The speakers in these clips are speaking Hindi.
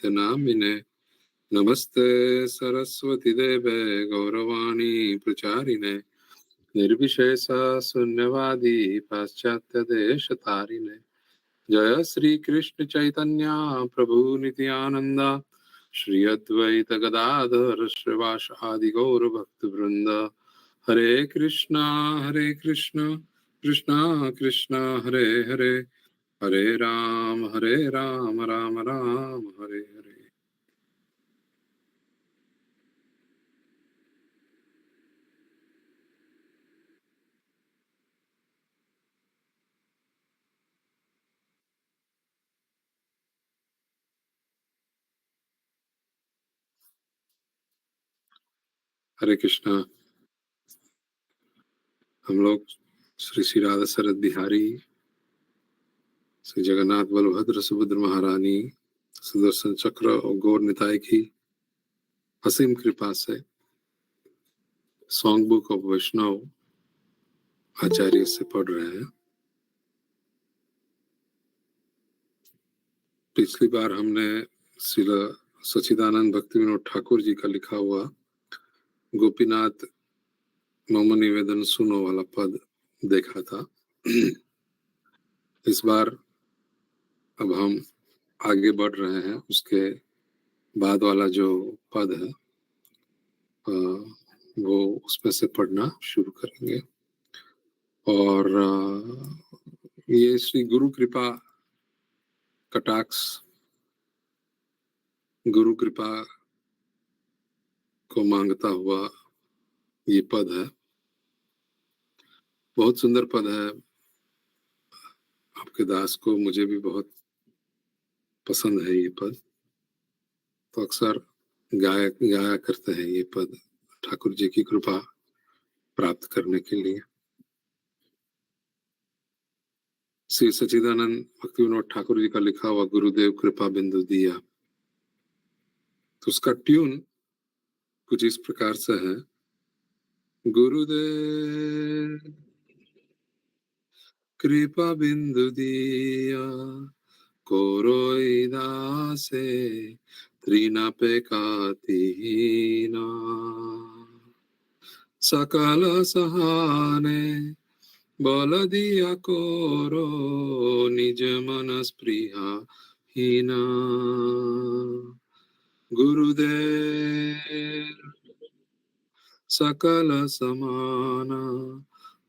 नित्य नामिने नमस्ते सरस्वती देवे गौरवाणी प्रचारिणे निर्विशेष शून्यवादी पाश्चात्य देश तारिणे जय श्री कृष्ण चैतन्य प्रभु नित्यानंद श्री अद्वैत गदाधर श्रीवास आदि गौर भक्त वृंद हरे कृष्णा कृष्णा कृष्णा हरे हरे हरे राम राम राम हरे हरे। हरे कृष्णा। हम लोग श्री श्री राधा शरद बिहारी, श्री जगन्नाथ बलभद्र सुभद्र महारानी, सुदर्शन चक्र और गौर निताय की असीम कृपा से सॉन्ग बुक ऑफ वैष्णव आचार्य से पढ़ रहे हैं। पिछली बार हमने श्रील सच्चिदानंद भक्ति विनोद ठाकुर जी का लिखा हुआ गोपीनाथ मम निवेदन सुनो वाला पद देखा था। इस बार अब हम आगे बढ़ रहे हैं, उसके बाद वाला जो पद है वो उसमें से पढ़ना शुरू करेंगे। और ये श्री गुरु कृपा कटाक्ष, गुरु कृपा को मांगता हुआ ये पद है। बहुत सुंदर पद है, आपके दास को, मुझे भी बहुत पसंद है ये पद, तो अक्सर गाया करते हैं ये पद ठाकुर जी की कृपा प्राप्त करने के लिए। श्री सच्चिदानंद भक्ति विनोद ठाकुर जी का लिखा हुआ गुरुदेव कृपा बिंदु दिया, तो उसका ट्यून कुछ इस प्रकार से है। गुरुदेव कृपा बिंदु दिया कोरोई दासे त्रिना पे कातीना सकल सहाने बल दिया कोरो निज मन स्पृहा हीना। गुरुदेव सकल समाना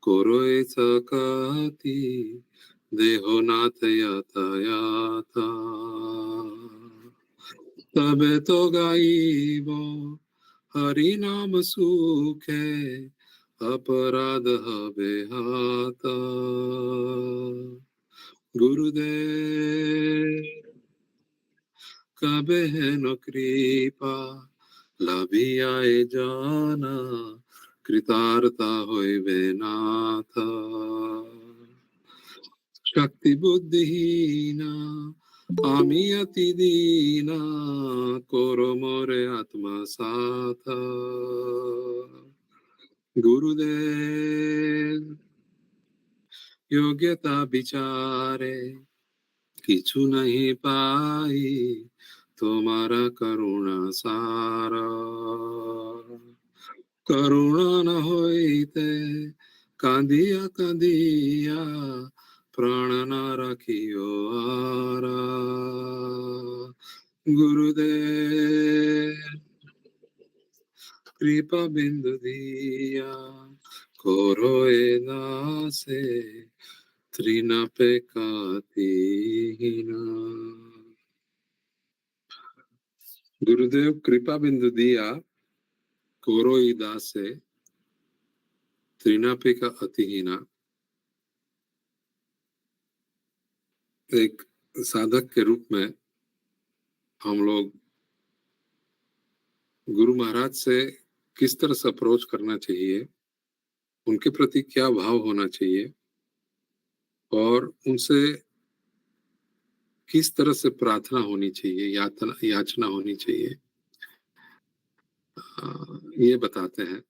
कोरोई सकती देहो नाथ यातायाता तबे तो गाइबो हरि नाम सुखे अपराध हबे हाता। गुरुदेव कबे है न कृपा लभियाए जाना कृतार्था होइबे नाथा। शक्ति बुद्धिहीना आमी अति दीना कोरो मोरे आत्मा साथा। गुरुदेव योग्यता विचारे किछु नहीं पाई तुम्हारा करुणा सारा। करुणा न होइते कांदिया कांदिया प्राण न रखियो आरा। गुरुदेव कृपा बिंदु दिया कोरोए नासे त्रिना पे कातीना। गुरुदेव कृपा बिंदु दिया कोरोई दासे त्रिना पे का अतिहीना। एक साधक के रूप में हम लोग गुरु महाराज से किस तरह से अप्रोच करना चाहिए, उनके प्रति क्या भाव होना चाहिए और उनसे किस तरह से प्रार्थना होनी चाहिए, याचना होनी चाहिए, ये बताते हैं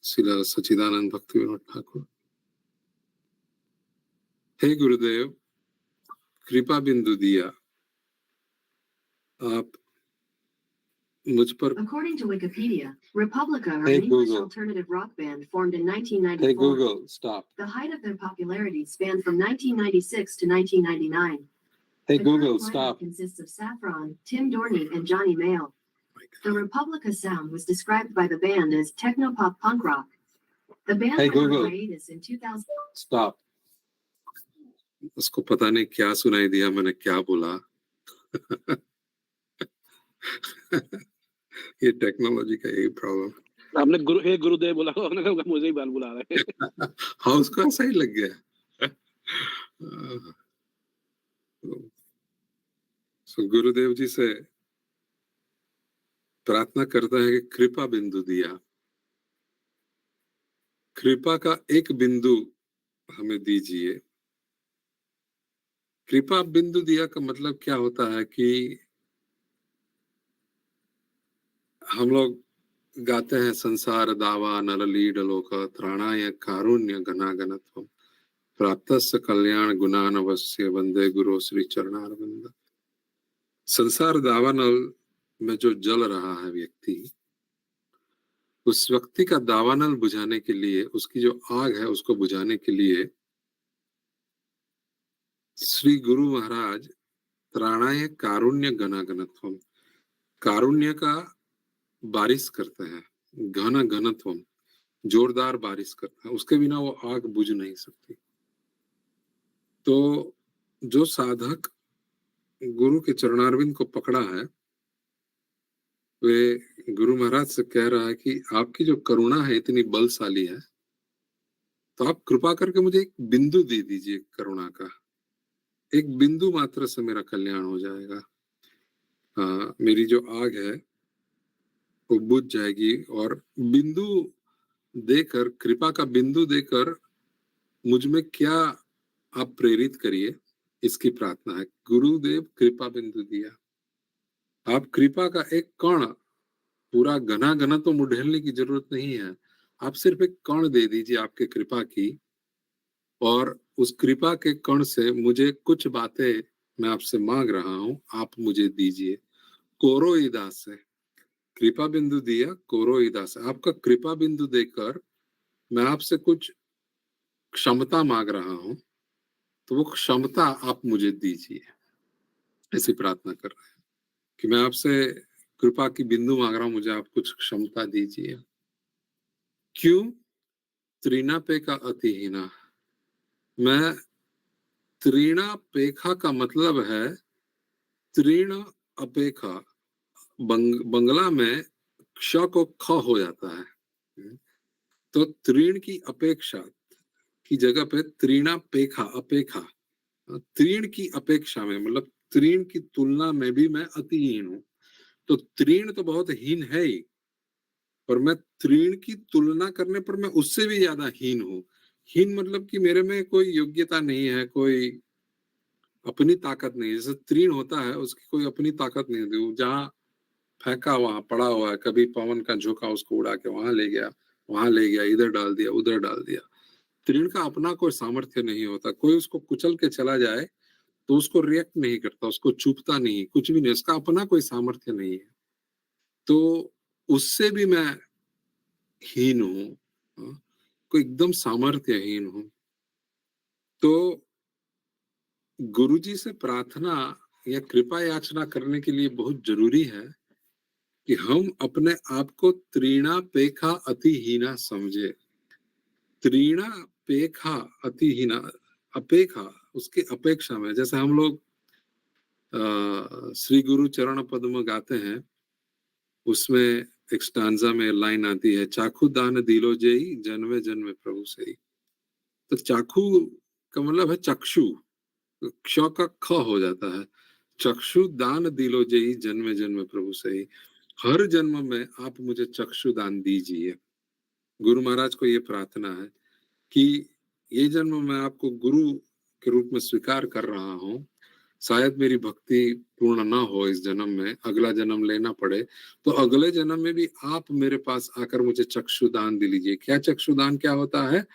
श्री सच्चिदानंद भक्ति विनोद ठाकुर। हे गुरुदेव कृपा बिंदु दिया, आप मुझ पर According to Wikipedia, Republica are Hey, an English Google. alternative rock band formed in 1994. Hey Google, stop. The height of their popularity spanned from 1996 to 1999. Hey The Google, current lineup stop. consists of Saffron, Tim Dorney, and Johnny Mayo. The Republica sound was described by the band as techno-pop punk rock. The band Hey, went on Google. hiatus in 2000. Stop. उसको पता नहीं क्या सुनाई दिया, मैंने क्या बोला। ये टेक्नोलॉजी का यही प्रॉब्लम। आपने हे गुरुदेव बोला, आपने कहा मुझे ही बाल बुला रहे हैं। हाँ, उसको ऐसा ही लग गया। गुरुदेव जी से प्रार्थना करता है कि कृपा बिंदु दिया, कृपा का एक बिंदु हमें दीजिए। कृपा बिंदु दिया का मतलब क्या होता है कि हम लोग गाते हैं संसार दावा नललीडलोक त्राणाय कारुण्य घनाघनत्वम प्राप्तस्य कल्याण गुणानवस्य वंदे गुरु श्री चरणारविंद। संसार दावानल में जो जल रहा है व्यक्ति, उस व्यक्ति का दावानल बुझाने के लिए, उसकी जो आग है उसको बुझाने के लिए श्री गुरु महाराज त्राणाय कारुण्य घनाघनत्वम, कारुण्य का बारिश करते हैं, घन घनत्वम जोरदार बारिश करते हैं, उसके बिना वो आग बुझ नहीं सकती। तो जो साधक गुरु के चरणारविंद को पकड़ा है, वे गुरु महाराज से कह रहा है कि आपकी जो करुणा है इतनी बलशाली है, तो आप कृपा करके मुझे एक बिंदु दे दीजिए करुणा का, एक बिंदु मात्र से मेरा कल्याण हो जाएगा। मेरी जो आग है वो बुझ जाएगी, और बिंदु देकर, कृपा का बिंदु देकर मुझ में क्या आप प्रेरित करिए, इसकी प्रार्थना है। गुरुदेव कृपा बिंदु दिया, आप कृपा का एक कण, पूरा घना घना तो मुढ़ेलने की जरूरत नहीं है, आप सिर्फ एक कण दे दीजिए आपके कृपा की, और उस कृपा के कण से मुझे कुछ बातें मैं आपसे मांग रहा हूं, आप मुझे दीजिए। कोरो इदास से कृपा बिंदु दिया, कोरो इदास, आपका कृपा बिंदु देकर मैं आपसे कुछ क्षमता मांग रहा हूं, तो वो क्षमता आप मुझे दीजिए। ऐसी प्रार्थना कर रहे हैं कि मैं आपसे कृपा की बिंदु मांग रहा हूं, मुझे आप कुछ क्षमता दीजिए। क्यों? त्रिनापे का अतिहीना। मैं त्रिणापेखा का मतलब है त्रीण अपेखा, बंगला में क्ष को ख हो जाता है, तो त्रीण की अपेक्षा की जगह पे त्रिणापेखा, अपेखा, त्रीण की अपेक्षा में, मतलब त्रीण की तुलना में भी मैं अतिहीन हूं। तो त्रीण तो बहुत हीन है ही, पर मैं त्रीण की तुलना करने पर मैं उससे भी ज्यादा हीन हूं। हीन मतलब कि मेरे में कोई योग्यता नहीं है, कोई अपनी ताकत नहीं है। जैसे तीर्ण होता है, उसकी कोई अपनी ताकत नहीं होती, जहां फेंका वहां पड़ा हुआ है, कभी पवन का झोंका उसको उड़ा के वहां ले गया, इधर डाल दिया, उधर डाल दिया। तीर्ण का अपना कोई सामर्थ्य नहीं होता, कोई उसको कुचल के चला जाए तो उसको रिएक्ट नहीं करता, उसको चुभता नहीं, कुछ भी नहीं, उसका अपना कोई सामर्थ्य नहीं है। तो उससे भी मैं हीन हूं, कोई एकदम सामर्थ्यहीन हूं। तो गुरुजी से प्रार्थना या कृपा याचना करने के लिए बहुत जरूरी है कि हम अपने आप को त्रिणापेखा अतिहीना समझे। त्रिणापेखा अतिहीना, अपेखा उसकी अपेक्षा में, जैसे हम लोग श्री गुरु चरण पद्म गाते हैं, उसमें एक स्टांजा में लाइन आती है, चाखू दान दिलो जेई जन्मे जन्मे प्रभु से। तो चाखू का मतलब है चक्षु, क्ष का ख हो जाता है, चक्षु दान दिलो जेई जन्मे जन्मे प्रभु से ही, हर जन्म में आप मुझे चक्षु दान दीजिए। गुरु महाराज को ये प्रार्थना है कि ये जन्म मैं आपको गुरु के रूप में स्वीकार कर रहा हूँ, शायद मेरी भक्ति पूर्ण ना हो इस जन्म में, अगला जन्म लेना पड़े, तो अगले जन्म में भी आप मेरे पास आकर मुझे चक्षुदान दे लीजिए। क्या चक्षुदान क्या होता है?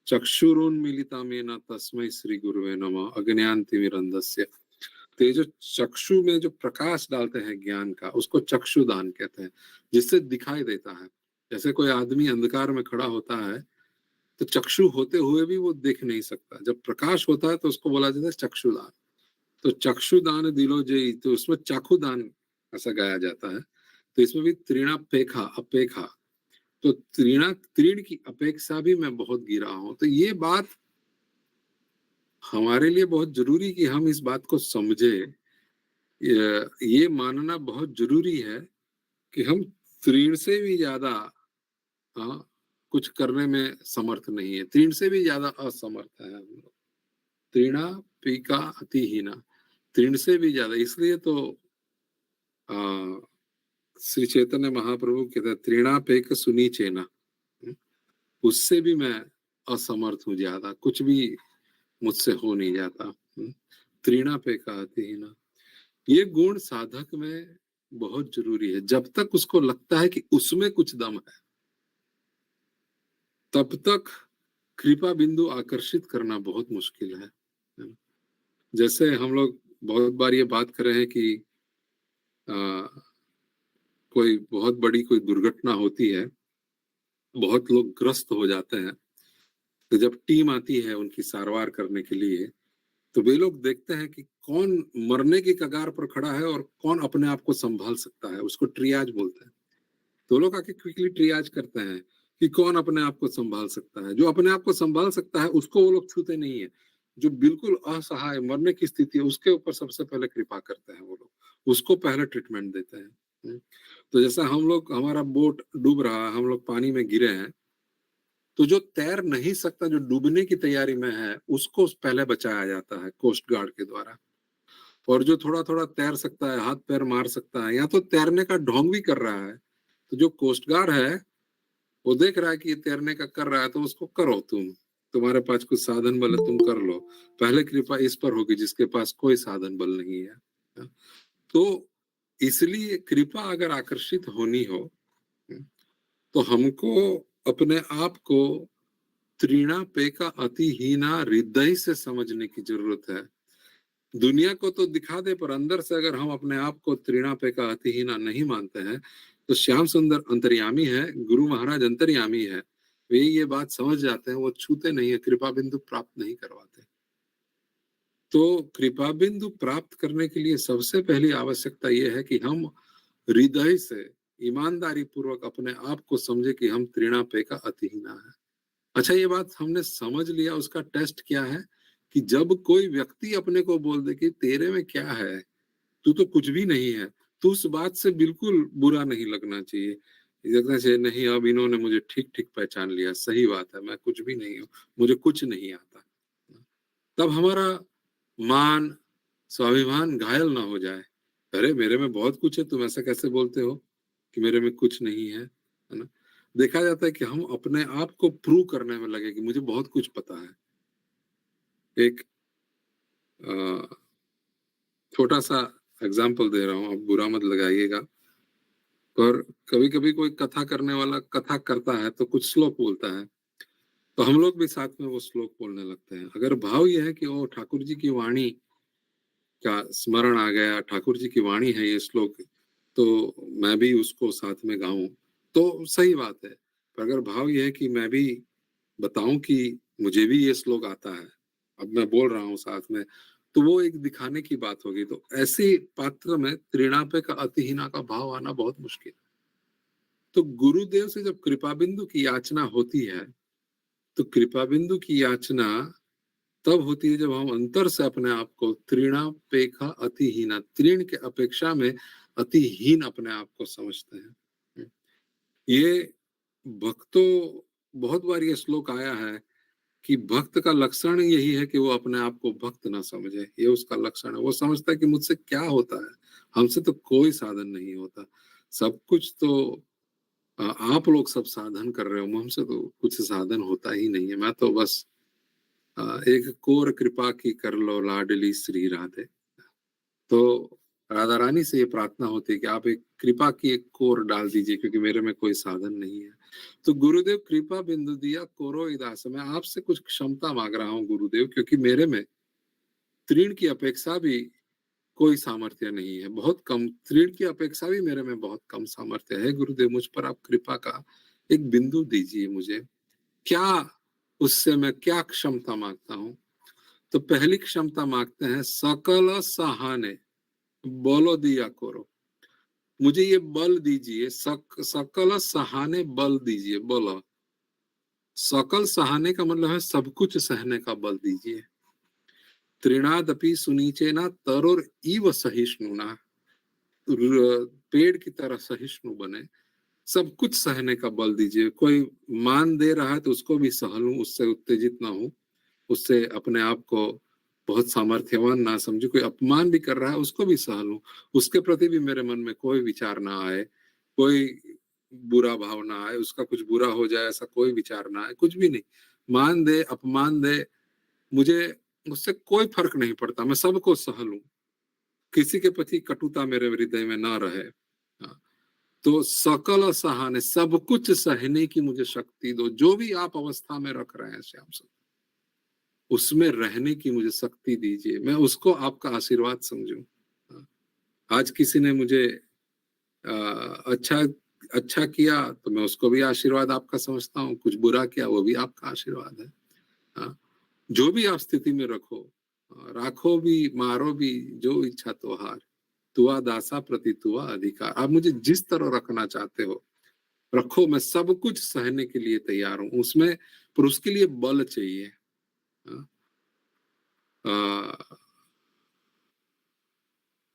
चक्षुरुन्मीलितामेन तस्मै श्री गुरुवे नमः अज्ञानतिमिरन्धस्य। तेजो चक्षु में जो प्रकाश डालते हैं ज्ञान का, उसको चक्षुदान कहते हैं, जिससे दिखाई देता है। जैसे कोई आदमी अंधकार में खड़ा होता है तो चक्षु होते हुए भी वो देख नहीं सकता, जब प्रकाश होता है तो उसको बोला जाता है चक्षुदान। तो चक्षुदान दिलो जय, तो उसमें चाखुदान ऐसा गाया जाता है। तो इसमें भी त्रिणापेखा अपेखा, तो त्रीण की अपेक्षा भी मैं बहुत गिरा हूं। तो ये बात हमारे लिए बहुत जरूरी कि हम इस बात को समझे। ये मानना बहुत जरूरी है कि हम तीर्ण से भी ज्यादा कुछ करने में समर्थ नहीं है, तीर्ण से भी ज्यादा असमर्थ है हम लोग। त्रिणा पीका अतिहीना, तीर्ण से भी ज्यादा। इसलिए तो श्री चैतन्य महाप्रभु कहते हैं त्रिणापेक सुनी चेना, उससे भी मैं असमर्थ हूँ ज्यादा, कुछ भी मुझसे हो नहीं जाता। त्रिणापेका अतिहीना, ये गुण साधक में बहुत जरूरी है। जब तक उसको लगता है कि उसमें कुछ दम है, तब तक कृपा बिंदु आकर्षित करना बहुत मुश्किल है। जैसे हम लोग बहुत बार ये बात कर रहे हैं कि कोई बहुत बड़ी कोई दुर्घटना होती है, बहुत लोग ग्रस्त हो जाते हैं, तो जब टीम आती है उनकी सारवार करने के लिए, तो वे लोग देखते हैं कि कौन मरने की कगार पर खड़ा है और कौन अपने आप को संभाल सकता है, उसको ट्रियाज बोलते हैं। तो लोग आके क्विकली ट्रियाज करते हैं कि कौन अपने आप को संभाल सकता है। जो अपने आप को संभाल सकता है उसको वो लोग छूते नहीं है। जो बिल्कुल असहाय मरने की स्थिति है उसके ऊपर सबसे पहले कृपा करते हैं वो लोग, उसको पहले ट्रीटमेंट देते हैं। तो जैसा हम लोग, हमारा बोट डूब रहा है, हम लोग पानी में गिरे हैं, तो जो तैर नहीं सकता, जो डूबने की तैयारी में है, उसको पहले बचाया जाता है कोस्ट गार्ड के द्वारा। और जो थोड़ा थोड़ा तैर सकता है, हाथ पैर मार सकता है, या तो तैरने का ढोंग भी कर रहा है, तो जो कोस्ट गार्ड है वो देख रहा है कि ये तैरने का कर रहा है, तो उसको करो, तुम्हारे पास कुछ साधन बल है, तुम कर लो। पहले कृपा इस पर होगी जिसके पास कोई साधन बल नहीं है। तो इसलिए कृपा अगर आकर्षित होनी हो तो हमको अपने आप को त्रिणापेका अतिहीना हृदय से समझने की जरूरत है। दुनिया को तो दिखा दे, पर अंदर से अगर हम अपने आप को त्रिणापेका अतिहीना नहीं मानते हैं, तो श्याम सुंदर अंतर्यामी है, गुरु महाराज अंतर्यामी है, वे ये बात समझ जाते हैं, वो छूते नहीं है, कृपा बिंदु प्राप्त नहीं करवाते। तो कृपा बिंदु प्राप्त करने के लिए सबसे पहली आवश्यकता यह है कि हम हृदय से ईमानदारी पूर्वक अपने आप को समझे कि हम त्रिणापेका अतिहीना है। अच्छा, ये बात हमने समझ लिया, उसका टेस्ट क्या है कि जब कोई व्यक्ति अपने को बोल दे कि तेरे में क्या है, तू तो कुछ भी नहीं है, तो उस बात से बिल्कुल बुरा नहीं लगना चाहिए। लगना चाहिए नहीं, अब इन्होंने मुझे ठीक ठीक पहचान लिया, सही बात है, मैं कुछ भी नहीं हूँ, मुझे कुछ नहीं आता। तब हमारा मान स्वाभिमान घायल ना हो जाए, अरे मेरे में बहुत कुछ है, तुम ऐसा कैसे बोलते हो कि मेरे में कुछ नहीं है ना। देखा जाता है कि हम अपने आप को प्रूव करने में लगे कि मुझे बहुत कुछ पता है। एक छोटा सा एग्जाम्पल दे रहा हूँ, आप बुरा मत लगाइएगा, पर कभी कभी कोई कथा करने वाला कथा करता है तो कुछ श्लोक बोलता है, तो हम लोग भी साथ में वो श्लोक बोलने लगते हैं। अगर भाव यह है कि ओ ठाकुर जी की वाणी का स्मरण आ गया, ठाकुर जी की वाणी है ये श्लोक, तो मैं भी उसको साथ में गाऊं, तो सही बात है। पर अगर भाव यह है कि मैं भी बताऊं कि मुझे भी ये श्लोक आता है, अब मैं बोल रहा हूँ साथ में, तो वो एक दिखाने की बात होगी। तो ऐसे पात्र में त्रिणापे का अतिहीना का भाव आना बहुत मुश्किल है। तो गुरुदेव से जब कृपा बिंदु की याचना होती है, तो कृपा बिंदु की याचना तब होती है जब हम अंतर से अपने आप को त्रिणापेखा अतिहीना, तृण के अपेक्षा में अतिहीन अपने आप को समझते हैं। ये भक्तों, बहुत बार ये श्लोक आया है कि भक्त का लक्षण यही है कि वो अपने आप को भक्त ना समझे, ये उसका लक्षण है। वो समझता है कि मुझसे क्या होता है, हमसे तो कोई साधन नहीं होता, सब कुछ तो आप लोग सब साधन कर रहे हो, हमसे तो कुछ साधन होता ही नहीं है, मैं तो बस एक कोर कृपा की कर लो लाडली श्री राधे। तो राधा रानी से ये प्रार्थना होती है कि आप एक कृपा की एक कोर डाल दीजिए, क्योंकि मेरे में कोई साधन नहीं है। तो गुरुदेव कृपा बिंदु दिया कोरो इदास, मैं आपसे कुछ क्षमता मांग रहा हूँ गुरुदेव, क्योंकि मेरे में तृण की अपेक्षा भी कोई सामर्थ्य नहीं है, बहुत कम, तीर की अपेक्षा भी मेरे में बहुत कम सामर्थ्य है। गुरुदेव मुझ पर आप कृपा का एक बिंदु दीजिए मुझे, क्या उससे मैं क्या क्षमता मांगता हूँ। तो पहली क्षमता मांगते हैं सकल सहाने बल दिया करो, मुझे ये बल दीजिए, सकल सहाने बल दीजिए। बल, सकल सहाने का मतलब है सब कुछ सहने का बल दीजिए। तृणादपि सुनीचेना तरोर इव सहिष्णुना, पेड़ की तरह सहिष्णु बने, सब कुछ सहने का बल दीजिए। कोई मान दे रहा है तो उसको भी सह लूं, उससे उत्तेजित ना हूं, उससे अपने आप को बहुत सामर्थ्यवान ना समझू। कोई अपमान भी कर रहा है उसको भी सह लूं, उसके प्रति भी मेरे मन में कोई विचार ना आए, कोई बुरा भाव ना आए, उसका कुछ बुरा हो जाए ऐसा कोई विचार ना आए, कुछ भी नहीं। मान दे अपमान दे, मुझे उससे कोई फर्क नहीं पड़ता, मैं सबको सह लूं, किसी के प्रति कटुता मेरे हृदय में ना रहे। हाँ, तो सकल सहाने, सब कुछ सहने की मुझे शक्ति दो। जो भी आप अवस्था में रख रहे हैं श्याम सर, उसमें रहने की मुझे शक्ति दीजिए, मैं उसको आपका आशीर्वाद समझूं। आज किसी ने मुझे अच्छा अच्छा किया तो मैं उसको भी आशीर्वाद आपका समझता हूँ, कुछ बुरा किया वो भी आपका आशीर्वाद है। हाँ, जो भी आप स्थिति में रखो, राखो भी मारो भी जो इच्छा तोहार, तुआ दासा प्रति तुआ अधिकार। आप मुझे जिस तरह रखना चाहते हो रखो, मैं सब कुछ सहने के लिए तैयार हूं। उसमें पर उसके लिए बल चाहिए।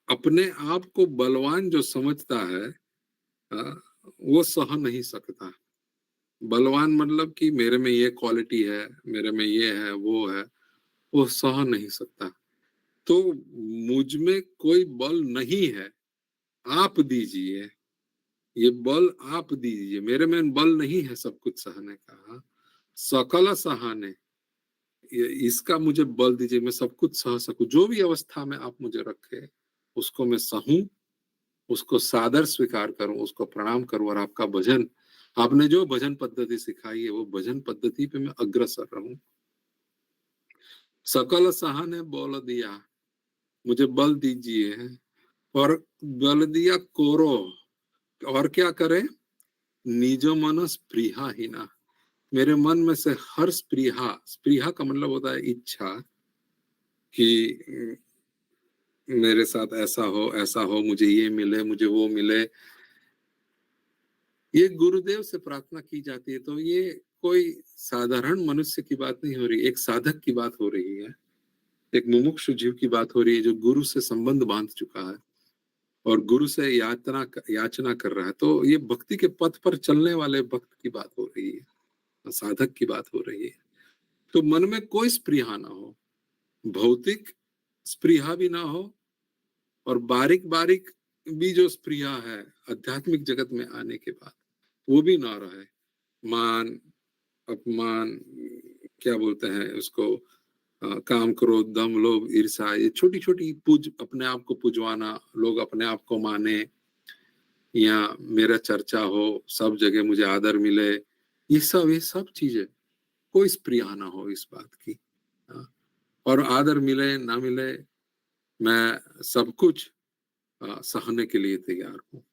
अपने आप को बलवान जो समझता है वो सह नहीं सकता। बलवान मतलब कि मेरे में ये क्वालिटी है, मेरे में ये है वो है, वो सह नहीं सकता। तो मुझ में कोई बल नहीं है, आप दीजिए ये बल, आप दीजिए। मेरे में बल नहीं है सब कुछ सहने का। सकल सहाने, इसका मुझे बल दीजिए, मैं सब कुछ सह सकूं। जो भी अवस्था में आप मुझे रखे उसको मैं सहूं, उसको सादर स्वीकार करूं, उसको प्रणाम करूं, और आपका भजन, आपने जो भजन पद्धति सिखाई है वो भजन पद्धति पे मैं अग्रसर रहूं। सकल सहाने बोल दिया, मुझे बल दीजिए, और बल दिया कोरो, और क्या करे, निजो मन स्पृहा ही ना, मेरे मन में से हर स्पृहा, स्पृहा का मतलब होता है इच्छा, कि मेरे साथ ऐसा हो, मुझे ये मिले, मुझे वो मिले, ये गुरुदेव से प्रार्थना की जाती है। तो ये कोई साधारण मनुष्य की बात नहीं हो रही, एक साधक की बात हो रही है, एक मुमुक्षु जीव की बात हो रही है जो गुरु से संबंध बांध चुका है और गुरु से याचना कर रहा है। तो ये भक्ति के पथ पर चलने वाले भक्त की बात हो रही है, साधक की बात हो रही है। तो मन में कोई स्पृहा ना हो, भौतिक स्पृहा भी ना हो, और बारीक बारीक भी जो स्पृहा है आध्यात्मिक जगत में आने के बाद वो भी ना रहे। मान अपमान, क्या बोलते हैं उसको, काम क्रोध दम लोभ ईर्ष्या, ये छोटी छोटी अपने आप को पुजवाना, लोग अपने आप को माने या मेरा चर्चा हो, सब जगह मुझे आदर मिले, ये सब चीजें, कोई स्पृहा ना हो इस बात की। और आदर मिले ना मिले, मैं सब कुछ सहने के लिए तैयार हूँ।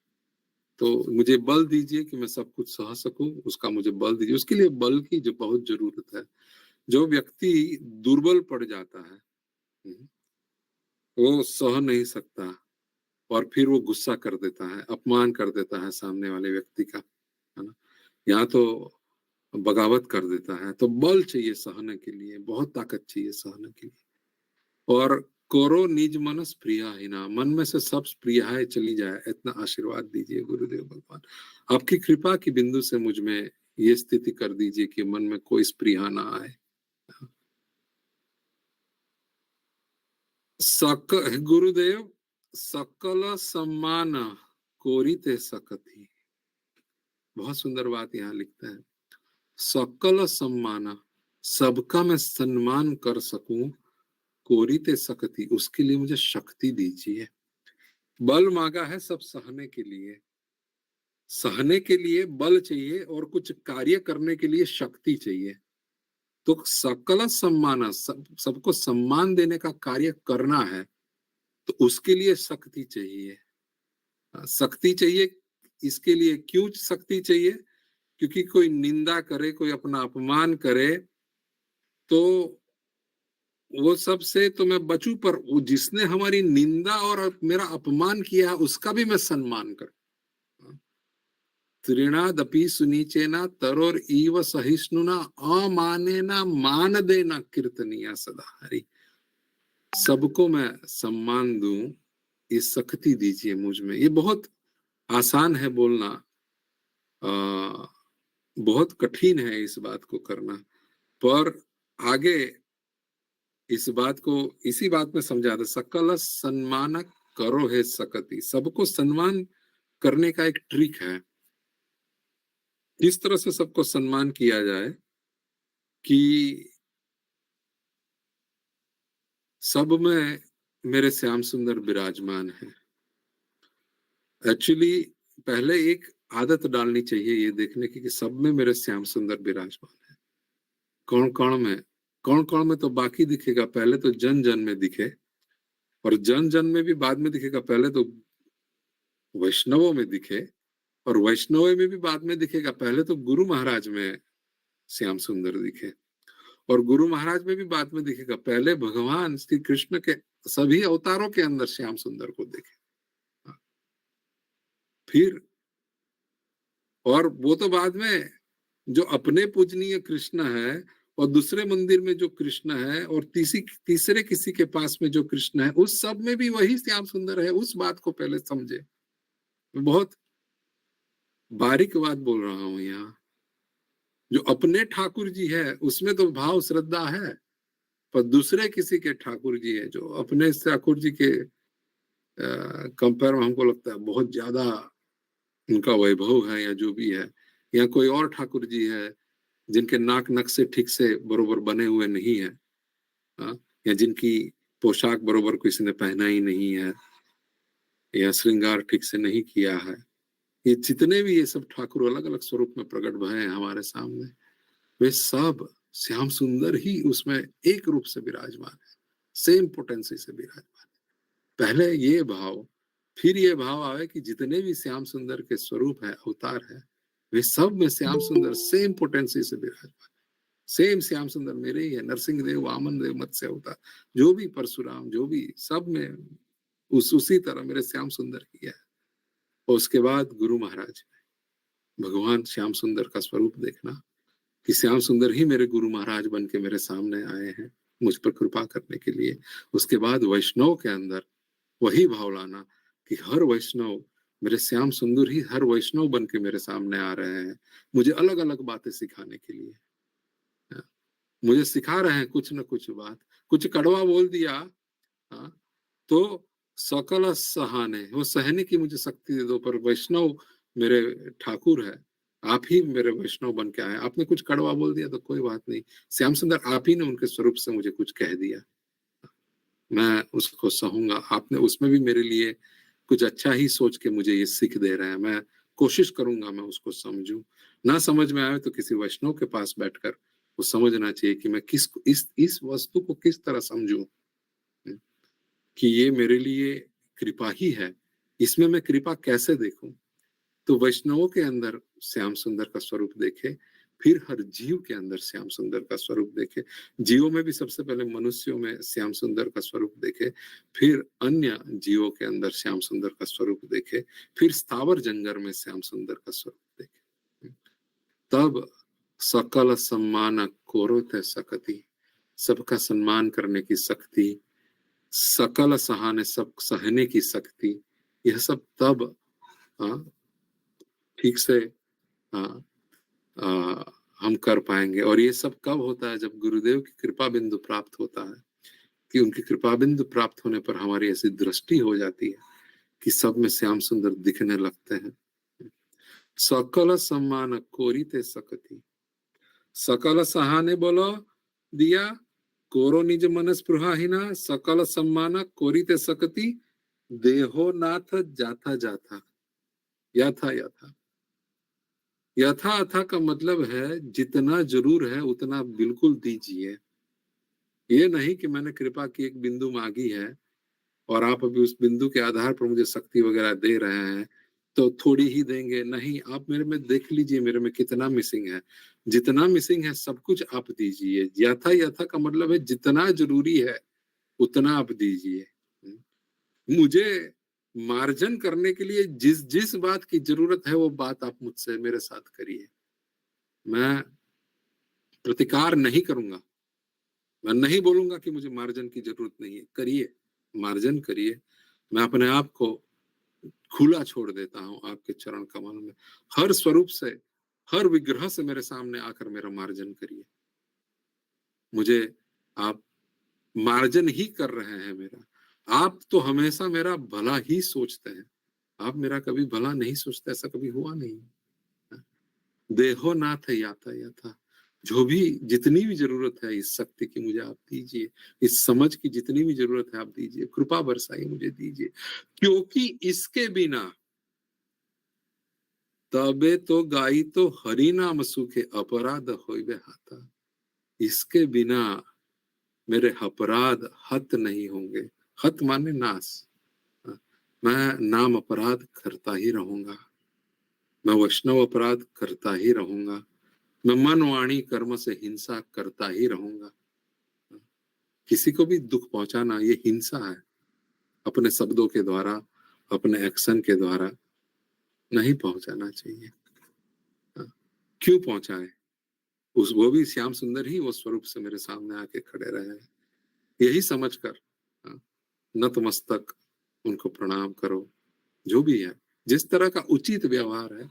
तो मुझे बल दीजिए कि मैं सब कुछ सह सकूं, उसका मुझे बल दीजिए। उसके लिए बल की जो बहुत जरूरत है। जो व्यक्ति दुर्बल पड़ जाता है वो सह नहीं सकता, और फिर वो गुस्सा कर देता है, अपमान कर देता है सामने वाले व्यक्ति का, है ना, यहाँ तो बगावत कर देता है। तो बल चाहिए सहने के लिए, बहुत ताकत चाहिए सहने के लिए। और करो निज मन स्पृहा ही ना, मन में से सब स्पृहाएं चली जाए, इतना आशीर्वाद दीजिए गुरुदेव भगवान। आपकी कृपा की बिंदु से मुझ में ये स्थिति कर दीजिए कि मन में कोई स्पृहा ना आए। गुरुदेव सकल सम्मान कोरिते सकती, बहुत सुंदर बात यहाँ लिखते हैं, सकल सम्मान, सबका मैं सम्मान कर सकूं, कोरिते सकती, उसके लिए मुझे शक्ति दीजिए। बल मांगा है सब सहने के लिए, सहने के लिए बल चाहिए और कुछ कार्य करने के लिए शक्ति चाहिए। तो सकल सम्मान, सबको सम्मान देने का कार्य करना है, तो उसके लिए शक्ति चाहिए। शक्ति चाहिए, इसके लिए क्यों शक्ति चाहिए? क्योंकि कोई निंदा करे, कोई अपना अपमान करे, तो वो सब से तो मैं बचूं, पर वो जिसने हमारी निंदा और मेरा अपमान किया उसका भी मैं सम्मान करूं। त्रिणादपि सुनीचेना तरोर इव सहिष्णुना अमानेना मान देना कीर्तनिया सदा हरि। सबको मैं सम्मान दूं, ये शक्ति दीजिए मुझ में। ये बहुत आसान है बोलना, बहुत कठिन है इस बात को करना, पर आगे इस बात को इसी बात में समझा दे, सकल सम्मान करो है सकति। सबको सम्मान करने का एक ट्रिक है। किस तरह से सबको सम्मान किया जाए कि सब में मेरे श्याम सुंदर विराजमान है। एक्चुअली पहले एक आदत डालनी चाहिए ये देखने की कि सब में मेरे श्याम सुंदर विराजमान है। कौन कौन में तो बाकी दिखेगा, पहले तो जन जन में दिखे, और जन जन में भी बाद में दिखेगा। पहले तो वैष्णवों में दिखे, और वैष्णव में भी बाद में दिखेगा। पहले तो गुरु महाराज में श्याम सुंदर दिखे, और गुरु महाराज में भी बाद में दिखेगा। पहले भगवान श्री कृष्ण के सभी अवतारों के अंदर श्याम सुंदर को देखे, फिर और वो तो बाद में जो अपने पूजनीय कृष्ण है और दूसरे मंदिर में जो कृष्ण है और तीसरे किसी के पास में जो कृष्ण है, उस सब में भी वही श्याम सुंदर है। उस बात को पहले समझे। मैं बहुत बारीक बात बोल रहा हूं यहाँ। जो अपने ठाकुर जी है उसमें तो भाव श्रद्धा है, पर दूसरे किसी के ठाकुर जी है जो अपने ठाकुर जी के कंपेयर में हमको लगता है बहुत ज्यादा उनका वैभव है या जो भी है, या कोई और ठाकुर जी है जिनके नाक नक्शे ठीक से बरोबर बने हुए नहीं है, या जिनकी पोशाक बरोबर किसी ने पहना ही नहीं है, या श्रृंगार ठीक से नहीं किया है। ये जितने भी ये सब ठाकुर अलग अलग स्वरूप में प्रकट भय हैं हमारे सामने, वे सब श्याम सुंदर ही उसमें एक रूप से विराजमान है, सेम पोटेंसी से विराजमान है। पहले ये भाव, फिर ये भाव आवे कि जितने भी श्याम सुंदर के स्वरूप है, अवतार है, वे सब में श्याम सुंदर सेम पोटेंसी से विराजमान है। सेम श्याम सुंदर मेरे ही है। नरसिंह देव, वामन देव, मत्स्य अवतार, जो भी परशुराम, जो भी सब में उसी तरह मेरे श्याम सुंदर ही है। और उसके बाद गुरु महाराज भगवान श्याम सुंदर का स्वरूप देखना कि श्याम सुंदर ही मेरे गुरु महाराज बन के मेरे सामने आए हैं मुझ पर कृपा करने के लिए। उसके बाद वैष्णव के अंदर वही भाव लाना कि हर वैष्णव मेरे श्याम सुंदर ही हर वैष्णव बन के मेरे सामने आ रहे हैं, मुझे अलग अलग बातें सिखाने के लिए। मुझे सिखा रहे हैं कुछ न कुछ बात। कुछ कड़वा बोल दिया तो सकल सहाने, वो सहने की मुझे शक्ति दे दो, पर वैष्णव मेरे ठाकुर है, आप ही मेरे वैष्णव बन के आए। आपने कुछ कड़वा बोल दिया तो कोई बात नहीं, श्याम सुंदर आप ही ने उनके स्वरूप से मुझे कुछ कह दिया, मैं उसको सहूंगा। आपने उसमें भी मेरे लिए कुछ अच्छा ही सोच के मुझे ये सीख दे रहे हैं, मैं कोशिश करूंगा मैं उसको समझूं। ना समझ में आए तो किसी वैष्णव के पास बैठकर वो समझना चाहिए कि मैं इस वस्तु को किस तरह समझूं कि ये मेरे लिए कृपा ही है, इसमें मैं कृपा कैसे देखूं। तो वैष्णवों के अंदर श्याम सुंदर का स्वरूप देखे, फिर हर जीव के अंदर श्याम सुंदर का स्वरूप देखे। जीवों में भी सबसे पहले मनुष्यों में श्याम सुंदर का स्वरूप देखे, फिर अन्य जीवों के अंदर श्याम सुंदर का स्वरूप देखे, फिर स्थावर जंगल में श्याम सुंदर का स्वरूप देखे। तब सकल सम्मान कोरोते सकति, सबका सम्मान करने की शक्ति, सकल सहाने, सब सहने की शक्ति, यह सब तब ठीक से हम कर पाएंगे। और ये सब कब होता है? जब गुरुदेव की कृपा बिंदु प्राप्त होता है, कि उनकी कृपा बिंदु प्राप्त होने पर हमारी ऐसी दृष्टि हो जाती है कि सब में श्याम सुंदर दिखने लगते हैं। सकल सम्मान कोरिते सकति, सकल सहाने बोलो दिया, कोरो निज मन स्पृहाहीना, सकल सम्मान कोरिते सकति, देहो नाथ जाथा जाथा, याथा याथा। यथा अथा का मतलब है जितना जरूर है उतना बिल्कुल दीजिए। ये नहीं कि मैंने कृपा की एक बिंदु मांगी है और आप अभी उस बिंदु के आधार पर मुझे शक्ति वगैरह दे रहे हैं, तो थोड़ी ही देंगे, नहीं, आप मेरे में देख लीजिए मेरे में कितना मिसिंग है। जितना मिसिंग है सब कुछ आप दीजिए। यथा यथा का मतलब है जितना जरूरी है उतना आप दीजिए। मुझे मार्जन करने के लिए जिस जिस बात की जरूरत है वो बात आप मुझसे मेरे साथ करिए। मैं प्रतिकार नहीं करूंगा, मैं नहीं बोलूंगा कि मुझे मार्जन की जरूरत नहीं है। करिए, मार्जन करिए। मैं अपने आप को खुला छोड़ देता हूं आपके चरण कमल में। हर स्वरूप से, हर विग्रह से मेरे सामने आकर मेरा मार्जन करिए। मुझे आप मार्जन ही कर रहे हैं मेरा। आप तो हमेशा मेरा भला ही सोचते हैं, आप मेरा कभी भला नहीं सोचते, ऐसा कभी हुआ नहीं। देहो नाथ याता याता, जो भी जितनी भी जरूरत है इस शक्ति की मुझे आप दीजिए, इस समझ की जितनी भी जरूरत है आप दीजिए, कृपा बरसाइए मुझे दीजिए। क्योंकि इसके बिना तबे तो गाई तो हरि नाम सुखे अपराध होइबे हाथा। इसके बिना मेरे अपराध हत नहीं होंगे। हत माने नाश। मैं नाम अपराध करता ही रहूंगा, मैं वैष्णव अपराध करता ही रहूंगा, मैं मन वाणी कर्म से हिंसा करता ही रहूंगा। किसी को भी दुख पहुंचाना ये हिंसा है। अपने शब्दों के द्वारा, अपने एक्शन के द्वारा नहीं पहुंचाना चाहिए। क्यों पहुंचाए? उस वो भी श्याम सुंदर ही वो स्वरूप से मेरे सामने आके खड़े रहे हैं। यही समझकर नतमस्तक उनको प्रणाम करो। जो भी है, जिस तरह का उचित व्यवहार है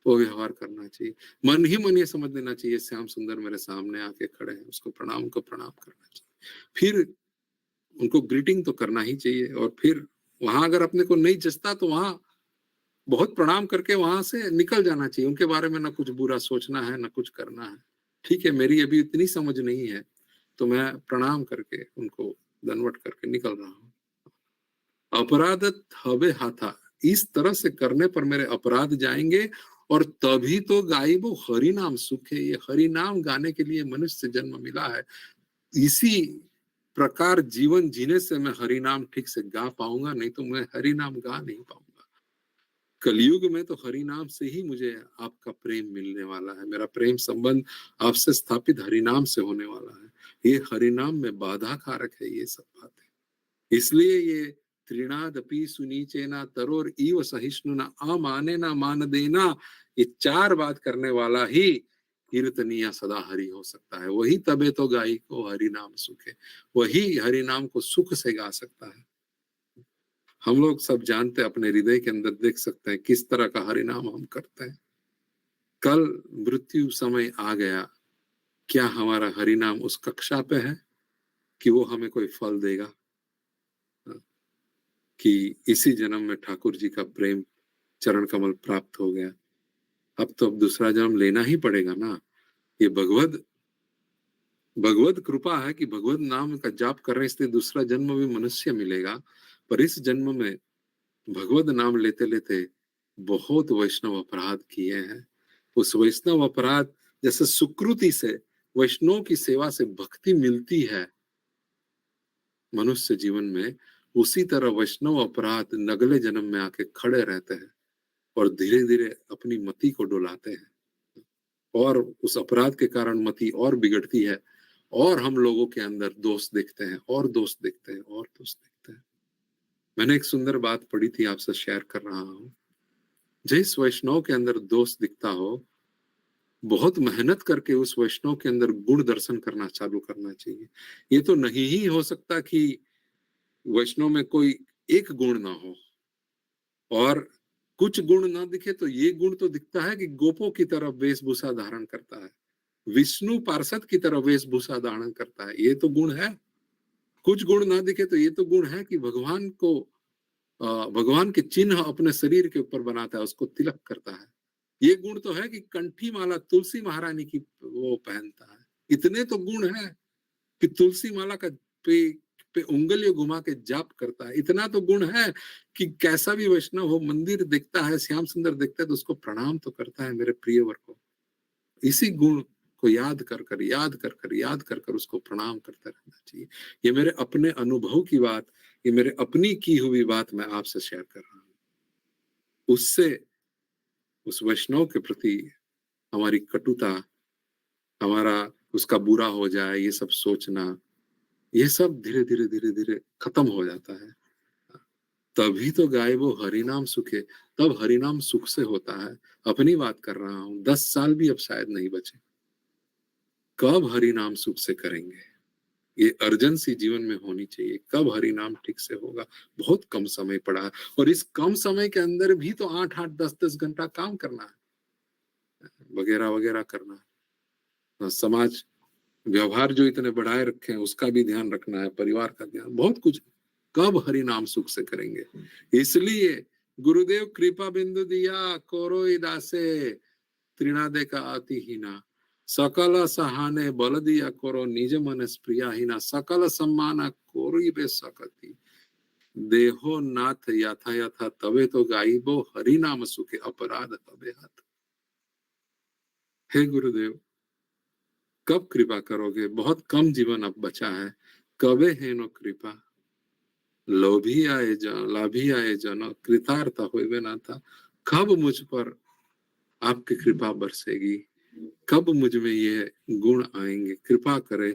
वो व्यवहार करना चाहिए। मन ही मन ये समझ लेना चाहिए श्याम सुंदर मेरे सामने आके खड़े हैं, उसको प्रणाम करना चाहिए। फिर उनको ग्रीटिंग तो करना ही चाहिए। और फिर वहां अगर अपने को नहीं जचता तो वहां बहुत प्रणाम करके वहां से निकल जाना चाहिए। उनके बारे में ना कुछ बुरा सोचना है, ना कुछ करना है। ठीक है, मेरी अभी इतनी समझ नहीं है तो मैं प्रणाम करके उनको दंडवत करके निकल रहा हूँ। अपराध हवे हाथा, इस तरह से करने पर मेरे अपराध जाएंगे और तभी तो गायबो हरि नाम सुख है। ये हरि नाम गाने के लिए मनुष्य जन्म मिला है। इसी प्रकार जीवन जीने से मैं हरि नाम ठीक से गा पाऊंगा, नहीं तो मैं हरि नाम गा नहीं पाऊंगा। कलयुग में तो हरि नाम से ही मुझे आपका प्रेम मिलने वाला है। मेरा प्रेम संबंध आपसे स्थापित हरि नाम से होने वाला है। ये हरि नाम में बाधा कारक है ये सब बातें। इसलिए ये त्रिणादपि सुनीचेना तरोर इव सहिष्णुना अमाने ना मान देना, ये चार बात करने वाला ही कीर्तनीय सदा हरि हो सकता है। वही तबे तो गाई को हरि नाम सुखे, वही हरि नाम को सुख से गा सकता है। हम लोग सब जानते हैं, अपने हृदय के अंदर देख सकते हैं किस तरह का हरि नाम हम करते हैं। कल मृत्यु समय आ गया, क्या हमारा हरि नाम उस कक्षा पे है कि वो हमें कोई फल देगा? कि इसी जन्म में ठाकुर जी का प्रेम चरण कमल प्राप्त हो गया, अब तो अब दूसरा जन्म लेना ही पड़ेगा ना। ये भगवत कृपा है कि भगवत नाम का जाप कर रहे हैं, इसलिए दूसरा जन्म भी मनुष्य मिलेगा। पर इस जन्म में भगवत नाम लेते लेते बहुत वैष्णव अपराध किए हैं। उस वैष्णव अपराध, जैसे सुकृति से वैष्णव की सेवा से भक्ति मिलती है मनुष्य जीवन में, उसी तरह वैष्णव अपराध नगले जन्म में आके खड़े रहते हैं और धीरे धीरे अपनी मति को डुलाते हैं। और उस अपराध के कारण मति और बिगड़ती है और हम लोगों के अंदर दोष देखते हैं और दोष देखते हैं और दोष देखते हैं। मैंने एक सुंदर बात पढ़ी थी, आपसे शेयर कर रहा हूं। जिस वैष्णव के अंदर दोष दिखता हो, बहुत मेहनत करके उस वैष्णव के अंदर गुण दर्शन करना चालू करना चाहिए। ये तो नहीं ही हो सकता कि वैष्णव में कोई एक गुण ना हो और कुछ गुण ना दिखे, तो ये गुण तो दिखता है कि गोपों की तरह वेशभूषा धारण करता है, विष्णु पार्षद की तरह वेशभूषा धारण करता है, ये तो गुण है। कुछ गुण ना दिखे तो ये तो गुण है कि भगवान को भगवान के चिन्ह अपने शरीर के ऊपर बनाता है, उसको तिलक करता है। ये गुण तो है कि कंठी माला तुलसी महारानी की वो पहनता है। इतने तो गुण है कि तुलसी माला का पे उंगलियों घुमा के जाप करता है। इतना तो गुण है कि कैसा भी वैष्णव हो, मंदिर देखता है, श्याम सुंदर देखता है तो उसको प्रणाम तो करता है मेरे प्रियवर को। इसी गुण को याद कर कर उसको प्रणाम करते रहना चाहिए। ये मेरे अपने अनुभव की बात ये मेरे अपनी की हुई बात मैं आपसे शेयर कर रहा हूं। उससे उस वैष्णव के प्रति हमारी कटुता, हमारा उसका बुरा हो जाए ये सब सोचना, ये सब धीरे धीरे धीरे धीरे खत्म हो जाता है। तभी तो गाए वो हरिनाम सुखे, तब हरिनाम सुख से होता है। अपनी बात कर रहा हूं, 10 साल भी अब शायद नहीं बचे, कब हरिनाम सुख से करेंगे? ये अर्जेंसी जीवन में होनी चाहिए, कब हरिनाम ठीक से होगा? बहुत कम समय पड़ा है, और इस कम समय के अंदर भी तो 8-8 10-10 घंटा काम करना है, वगैरह वगैरह करना है। समाज व्यवहार जो इतने बढ़ाए रखे हैं उसका भी ध्यान रखना है, परिवार का ध्यान, बहुत कुछ। कब हरिनाम सुख से करेंगे? इसलिए गुरुदेव कृपा बिंदु दिया कोरोई दासे, त्रिनादे का अतिहीना, सकल सहाने बल दिया करो निज मन प्रियाहीना, सकल सम्मान कोरी बे सकती, देहो नाथ यथा यथा तबे तो गाइबो हरि नाम सुखे अपराध हबे हाथ। हे गुरुदेव, कब कृपा करोगे? बहुत कम जीवन अब बचा है, कबे है नो कृपा, लाभी आए जन कृतार्थ होइबे ना था। कब मुझ पर आपकी कृपा बरसेगी? कब मुझ में ये गुण आएंगे? कृपा करे,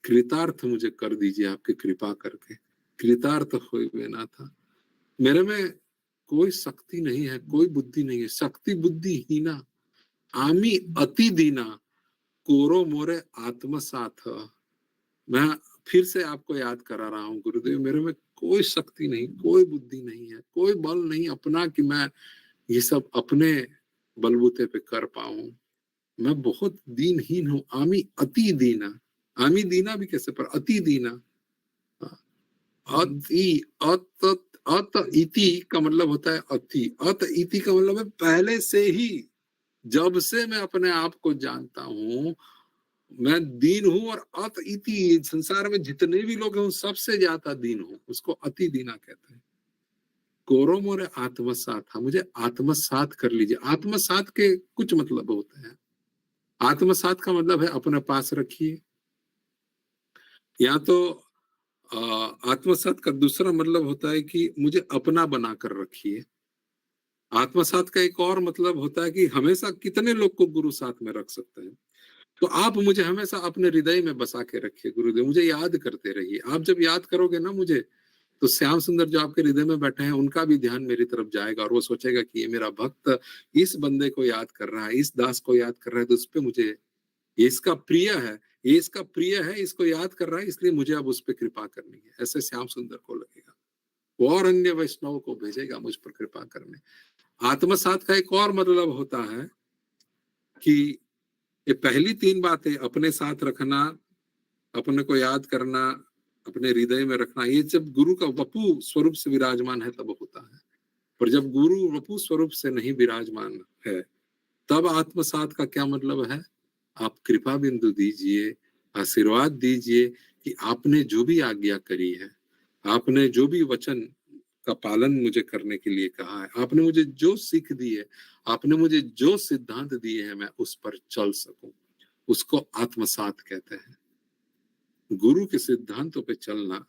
कृतार्थ मुझे कर दीजिए आपकी कृपा करके। कृतार्थ होइबे ना था। मेरे में कोई शक्ति नहीं है, कोई बुद्धि नहीं है, शक्ति बुद्धि हीना, आमी अति दीना, कोरो मोरे आत्मसाथ। मैं फिर से आपको याद करा रहा हूँ गुरुदेव, मेरे में कोई शक्ति नहीं, कोई बुद्धि नहीं है, कोई बल नहीं अपना कि मैं ये सब अपने बलबूते पे कर पाऊं। मैं बहुत दीनहीन हूँ, आमी अति दीना। आमी दीना भी कैसे, पर अति दीना। अति, अत इति का मतलब होता है अति, अत इति का मतलब है पहले से ही, जब से मैं अपने आप को जानता हूँ मैं दीन हूं, और अत इति संसार में जितने भी लोग हैं सबसे ज्यादा दीन हूं, उसको अति दीना कहते हैं। कोरो मोरे आत्मसात, मुझे आत्मसात कर लीजिए। आत्मसात के कुछ मतलब होते हैं। आत्मसात का मतलब है अपने पास रखिए, या तो आत्मसात का दूसरा मतलब होता है कि मुझे अपना बनाकर रखिए। आत्मसात का एक और मतलब होता है कि हमेशा कितने लोग को गुरु साथ में रख सकते हैं, तो आप मुझे हमेशा अपने हृदय में बसा के रखिए गुरुदेव, मुझे याद करते रहिए। आप जब याद करोगे ना मुझे, तो श्याम सुंदर जो आपके हृदय में बैठे हैं उनका भी ध्यान मेरी तरफ जाएगा, और वो सोचेगा कि ये मेरा भक्त इस बंदे को याद कर रहा है, इस दास को याद कर रहा है, तो उस पर मुझे, ये इसका प्रिय है, ये इसका प्रिय है, इसको याद कर रहा है, इसलिए मुझे अब उस पर कृपा करनी है। ऐसे श्याम सुंदर को लगेगा, वो और अन्य वैष्णव को भेजेगा मुझ पर कृपा करने। आत्मसात का एक और मतलब होता है कि ये पहली 3 बातें, अपने साथ रखना, अपने को याद करना, अपने हृदय में रखना, ये जब गुरु का वपु स्वरूप से विराजमान है तब होता है। पर जब गुरु वपु स्वरूप से नहीं विराजमान है, तब आत्मसात का क्या मतलब है? आप कृपा बिंदु दीजिए, आशीर्वाद दीजिए कि आपने जो भी आज्ञा करी है, आपने जो भी वचन का पालन मुझे करने के लिए कहा है, आपने मुझे जो सीख दी है, आपने मुझे जो सिद्धांत दिए हैं, मैं उस पर चल सकूं, उसको आत्मसात कहते हैं। गुरु के सिद्धांतों पे चलना,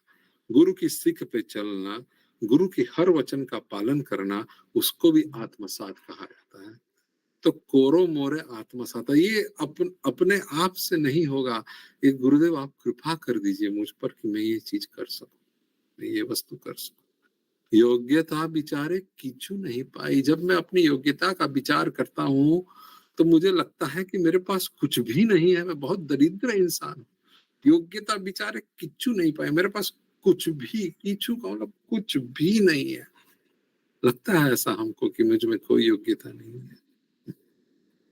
गुरु की सीख पे चलना, गुरु की हर वचन का पालन करना, उसको भी आत्मसात कहा जाता है। तो कोरो मोरे आत्मसात, ये अपने आप से नहीं होगा। ये गुरुदेव आप कृपा कर दीजिए मुझ पर कि मैं ये चीज कर सकूं, मैं ये वस्तु कर सकूं। योग्यता विचारे किचु नहीं पाई। जब मैं अपनी योग्यता का विचार करता हूँ तो मुझे लगता है कि मेरे पास कुछ भी नहीं है, मैं बहुत दरिद्र इंसान हूँ। योग्यता विचारे किचु नहीं पाए, मेरे पास कुछ भी, किचु का मतलब कुछ भी नहीं है। लगता है ऐसा हमको कि मुझ में कोई योग्यता नहीं है।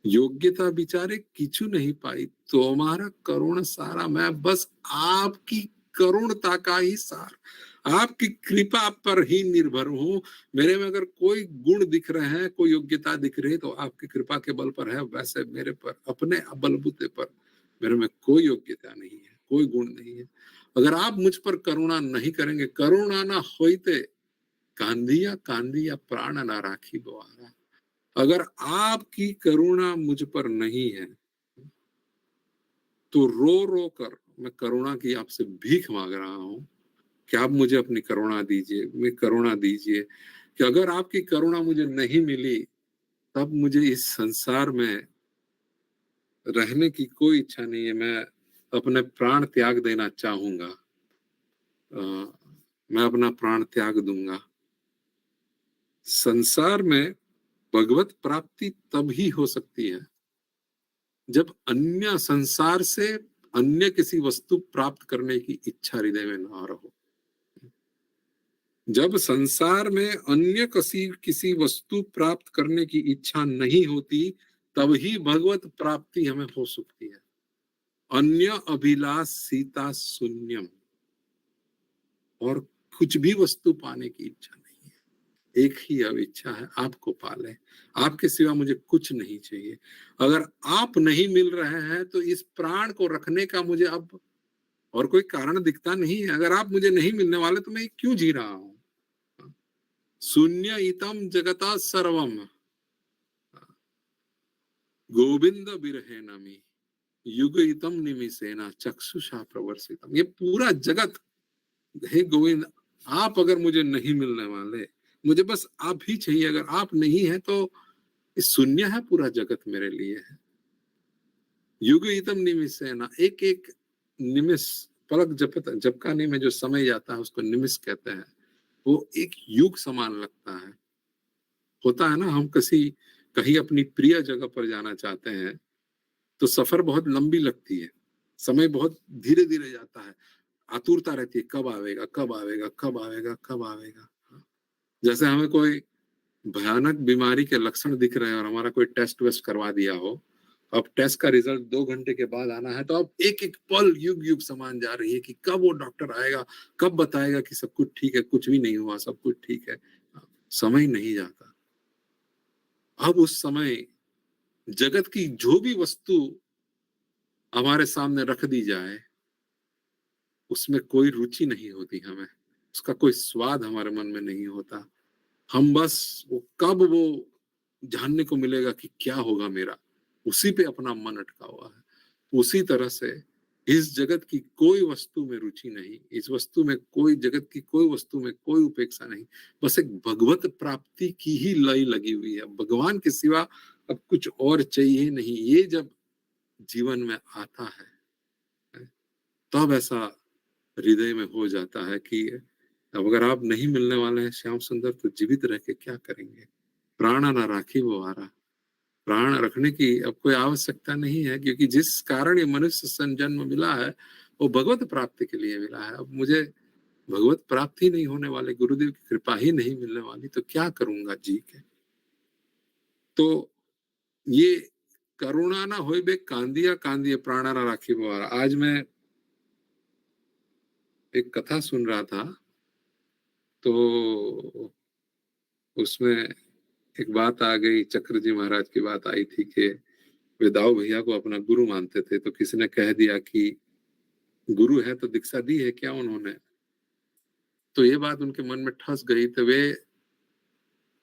योग्यता विचारे किचु नहीं पाई, तुम्हारा करुण सारा, मैं बस आपकी करुणता का ही सार, आपकी कृपा पर ही निर्भर हूँ। मेरे में अगर कोई गुण दिख रहे हैं, कोई योग्यता दिख रही है, तो आपकी कृपा के बल पर है। वैसे मेरे पर, अपने बलबूते पर मेरे में कोई योग्यता नहीं है, कोई गुण नहीं है। अगर आप मुझ पर करुणा नहीं करेंगे, करुणा ना होइते कांदिया प्राण ना राखी बोहारा। अगर आपकी करुणा मुझ पर नहीं है तो रो रो कर मैं करुणा की आपसे भीख मांग रहा हूं कि आप मुझे अपनी करुणा दीजिए, मैं करुणा दीजिए, कि अगर आपकी करुणा मुझे नहीं मिली तब मुझे इस संसार में रहने की कोई इच्छा नहीं है, मैं अपने प्राण त्याग देना चाहूंगा, मैं अपना प्राण त्याग दूंगा। संसार में भगवत प्राप्ति तभी हो सकती है जब अन्य संसार से अन्य किसी वस्तु प्राप्त करने की इच्छा हृदय में ना रहो। जब संसार में अन्य किसी वस्तु प्राप्त करने की इच्छा नहीं होती तभी भगवत प्राप्ति हमें हो सकती है। अन्य अभिलाष सीता शून्यम, और कुछ भी वस्तु पाने की इच्छा नहीं है, एक ही अब इच्छा है, आपको पाले, आपके सिवा मुझे कुछ नहीं चाहिए। अगर आप नहीं मिल रहे हैं तो इस प्राण को रखने का मुझे अब और कोई कारण दिखता नहीं है। अगर आप मुझे नहीं मिलने वाले तो मैं क्यों जी रहा हूं? शून्य इतम जगता सर्वम गोविंद बिरहे नमी युग इतम निमिसेना चक्षुषा प्रवर्षितम। ये पूरा जगत, हे गोविंद, आप अगर मुझे नहीं मिलने वाले, मुझे बस आप ही चाहिए। अगर आप नहीं है तो शून्य है पूरा जगत मेरे लिए है। युग इतम निमिसेना, एक एक निमिष, पलक झपकाने में जो समय जाता है उसको निमिष कहते हैं। वो एक युग समान लगता है। होता है ना, हम कहीं अपनी प्रिय जगह पर जाना चाहते हैं तो सफर बहुत लंबी लगती है, समय बहुत धीरे धीरे जाता है, आतुरता रहती है, कब आवेगा कब आवेगा कब आवेगा कब आवेगा। जैसे हमें कोई भयानक बीमारी के लक्षण दिख रहे हैं और हमारा कोई टेस्ट वेस्ट करवा दिया हो, अब टेस्ट का रिजल्ट 2 घंटे के बाद आना है, तो अब एक एक पल युग युग समान जा रही है कि कब वो डॉक्टर आएगा, कब बताएगा कि सब कुछ ठीक है, कुछ भी नहीं हुआ, सब कुछ ठीक है। समय नहीं जाता। अब उस समय जगत की जो भी वस्तु हमारे सामने रख दी जाए उसमें कोई रुचि नहीं होती हमें, उसका कोई स्वाद हमारे मन में नहीं होता। हम बस वो कब वो जानने को मिलेगा कि क्या होगा मेरा, उसी पे अपना मन अटका हुआ है। उसी तरह से इस जगत की कोई वस्तु में रुचि नहीं, इस वस्तु में कोई, जगत की कोई वस्तु में कोई उपेक्षा नहीं, बस एक भगवत प्राप्ति की ही लय लगी हुई है। भगवान के सिवा अब कुछ और चाहिए नहीं। ये जब जीवन में आता है तब ऐसा हृदय में हो जाता है कि अब अगर आप नहीं मिलने वाले हैं श्याम सुंदर तो जीवित रह के क्या करेंगे? प्राण न राखी वो आरा, प्राण रखने की अब कोई आवश्यकता नहीं है, क्योंकि जिस कारण ये मनुष्य जन्म मिला है वो भगवत प्राप्ति के लिए मिला है। अब मुझे भगवत प्राप्ति नहीं होने वाले, गुरुदेव की कृपा ही नहीं मिलने वाली, तो क्या करूंगा जी के? तो ये करुणा ना होए बे कांदिया कांदिया प्राणा ना राखी वो आरा। आज मैं एक कथा सुन रहा था तो उसमें एक बात आ गई, चक्र जी महाराज की बात आई थी कि वे दाऊ भैया को अपना गुरु मानते थे, तो किसी ने कह दिया कि गुरु है तो दीक्षा दी है क्या उन्होंने? तो ये बात उनके मन में ठस गई। तो वे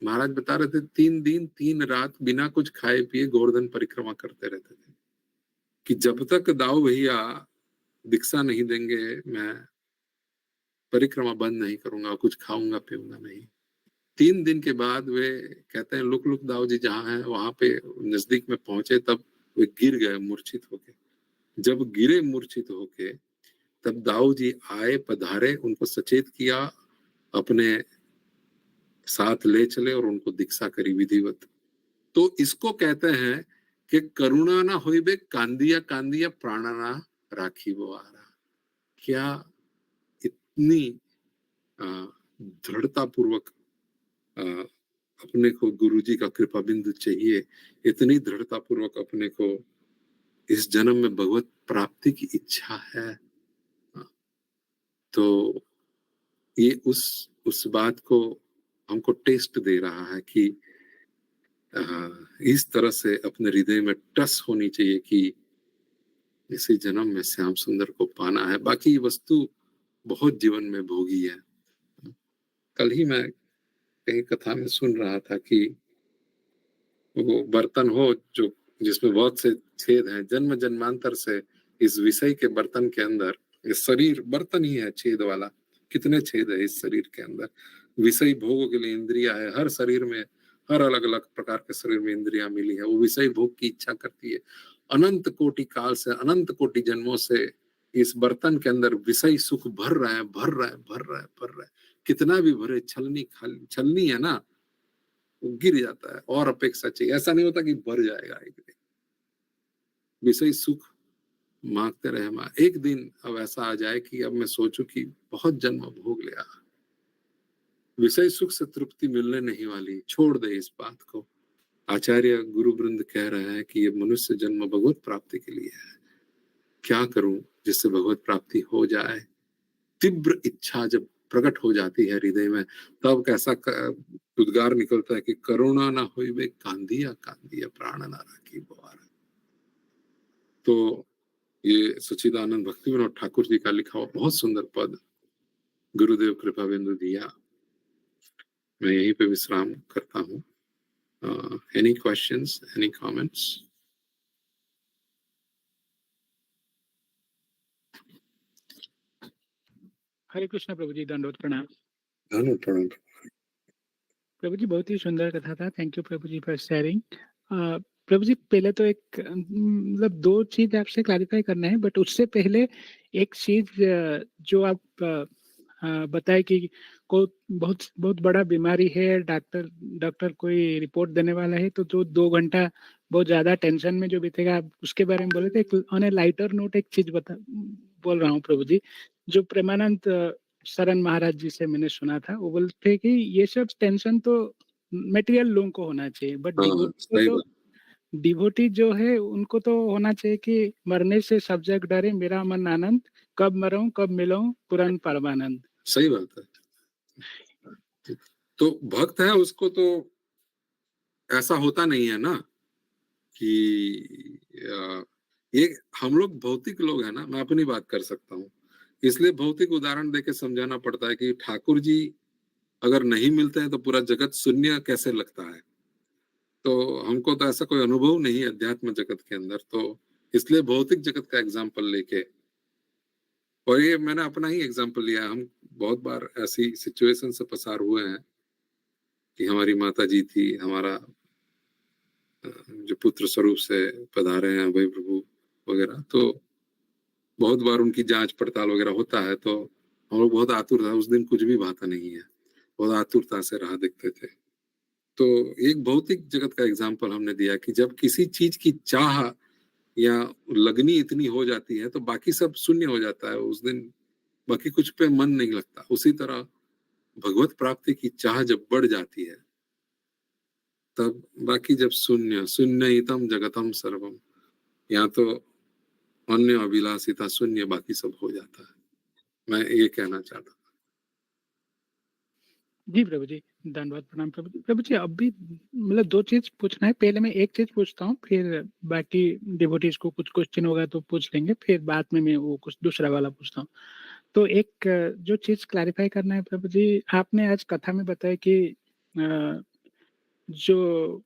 महाराज बता रहे थे 3 दिन 3 रात बिना कुछ खाए पिए गोवर्धन परिक्रमा करते रहते थे कि जब तक दाऊ भैया दीक्षा नहीं देंगे मैं परिक्रमा बंद नहीं करूंगा, कुछ खाऊंगा पीऊंगा नहीं। 3 दिन के बाद वे कहते हैं लुक लुक दाऊ जी जहाँ है वहां पे नजदीक में पहुंचे, तब वे गिर गए मूर्छित होके। जब गिरे मूर्छित होके तब दाऊ जी आए, पधारे, उनको सचेत किया, अपने साथ ले चले और उनको दीक्षा करी विधिवत। तो इसको कहते हैं कि करुणा ना होई बे कांदिया कांदिया प्राणा ना राखी वो आरा। क्या इतनी दृढ़ता पूर्वक अपने को गुरु जी का कृपा बिंदु चाहिए, इतनी दृढ़ता पूर्वक अपने को इस जन्म में भगवत प्राप्ति की इच्छा है। तो ये उस बात को हमको टेस्ट दे रहा है कि इस तरह से अपने हृदय में टस होनी चाहिए कि इसी जन्म में श्याम सुंदर को पाना है। बाकी वस्तु बहुत जीवन में भोगी है। कल ही मैं कहीं कथा में सुन रहा था कि वो बर्तन हो जो जिसमें बहुत से छेद हैं, जन्म जन्मांतर से इस विषय के बर्तन के अंदर, ये शरीर बर्तन ही है छेद वाला, कितने छेद है इस शरीर के अंदर, विषय भोगों के लिए इंद्रिया है, हर शरीर में, हर अलग अलग प्रकार के शरीर में इंद्रियां मिली है, वो विषय भोग की इच्छा करती है। अनंत कोटि काल से, अनंत कोटि जन्मों से इस बर्तन के अंदर विषय सुख भर रहा है, भर रहा है, भर रहा है, भर रहा है। कितना भी भरे, छलनी खाली छलनी है ना, वो गिर जाता है, और अपेक्षा चाहिए। ऐसा नहीं होता कि भर जाएगा एक दिन। विषय सुख मांगते रहे हम, एक दिन अब ऐसा आ जाए कि अब मैं सोचूं कि बहुत जन्म भोग लिया, विषय सुख से तृप्ति मिलने नहीं वाली, छोड़ दे इस बात को। आचार्य गुरु वृंद कह रहे हैं कि ये मनुष्य जन्म भगवत प्राप्ति के लिए है। क्या करूं जिससे भगवत प्राप्ति हो जाए? तीव्र इच्छा जब प्रकट हो जाती है हृदय में, तब कैसा उद्गार निकलता है कि करुणा ना हुई वे कांदिया कांदिया प्राण ना राखी बुआर। तो ये सच्चिदानंद भक्ति विनोद ठाकुर जी का लिखा हुआ बहुत सुंदर पद गुरुदेव कृपा बिंदु दिया। मैं यहीं पे विश्राम करता हूँ। Any questions, any comments? Hare Krishna प्रभु जी, दंडवत प्रणाम। धन्यवाद प्रणाम। प्रभु जी बहुत ही सुंदर कथा था, थैंक यू प्रभु जी फॉर शेयरिंग। प्रभु जी पहले तो एक मतलब दो चीज आपसे क्लैरिफाई करना है, बट उससे पहले एक चीज जो आप बताए कि को बहुत बहुत बड़ा बीमारी है, डॉक्टर कोई रिपोर्ट देने वाला है, तो जो 2 घंटा बहुत ज्यादा टेंशन में जो बीतेगा, आप उसके बारे में बोले थे। ऑन ए लाइटर नोट एक चीज बोल रहा हूँ प्रभु जी, जो प्रेमानंद शरण महाराज जी से मैंने सुना था, वो बोलते कि ये सब टेंशन तो मटेरियल लोगों को होना चाहिए, बट डिवोटी जो है उनको तो होना चाहिए कि मरने से सब जग डरे मेरा मन आनंद, कब मरूं कब मिलूं पूर्ण परमानंद। सही बात है। तो भक्त है उसको तो ऐसा होता नहीं है ना कि ये हम लोग भौतिक लोग हैं ना, मैं अपनी बात कर सकता हूँ, इसलिए भौतिक उदाहरण देके समझाना पड़ता है कि ठाकुर जी अगर नहीं मिलते हैं तो पूरा जगत शून्य कैसे लगता है। तो हमको तो ऐसा कोई अनुभव नहीं है अध्यात्म जगत के अंदर, तो इसलिए भौतिक जगत का एग्जाम्पल लेके, और ये मैंने अपना ही एग्जाम्पल लिया है। हम बहुत बार ऐसी सिचुएशन से पसार हुए हैं कि हमारी माता जी थी, हमारा जो पुत्र स्वरूप से पधारे हैं अभय प्रभु वगैरह, तो बहुत बार उनकी जांच पड़ताल वगैरह होता है, तो हम लोग बहुत आतुर था। उस दिन कुछ भी भाता नहीं है, बहुत आतुरता से राह देखते थे। तो एक भौतिक जगत का एग्जाम्पल हमने दिया कि जब किसी चीज की चाह या लगनी इतनी हो जाती है तो बाकी सब शून्य हो जाता है उस दिन, बाकी कुछ पे मन नहीं लगता। उसी तरह भगवत प्राप्ति की चाह जब बढ़ जाती है, तब बाकी जब शून्य शून्यतम जगतम सर्वम, यहाँ तो अन्य अभिलाषिता शून्य, बाकी सब हो जाता है। मैं ये कहना चाहता था। जी प्रभु जी, धन्यवाद प्रणाम प्रभु जी। प्रभु जी अभी मतलब 2 चीज पूछना है, पहले मैं एक चीज पूछता हूँ, फिर बाकी डिवोटीज को कुछ क्वेश्चन होगा तो पूछ लेंगे, फिर बाद में मैं वो कुछ दूसरा वाला पूछता हूँ। तो एक जो चीज क्लैरिफाई करना है प्रभु जी, आपने आज कथा में बताया कि जो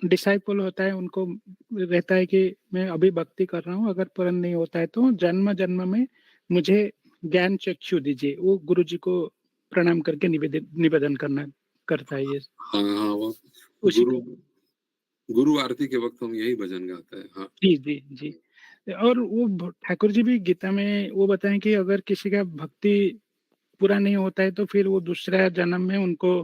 डिसाइपल होता है उनको रहता है कि मैं अभी भक्ति कर रहा हूँ, अगर पूर्ण नहीं होता है तो जन्म जन्म में मुझे ज्ञान चक्षु दीजिए, वो गुरु जी को प्रणाम करके निवेदन करना करता है ये। हाँ हाँ, वो उसी गुरु आरती के वक्त हम यही भजन गाते हैं। हाँ जी जी जी। और वो ठाकुर जी भी गीता में वो बताएं कि अगर किसी का भक्ति पूरा नहीं होता है तो फिर वो दूसरा जन्म में उनको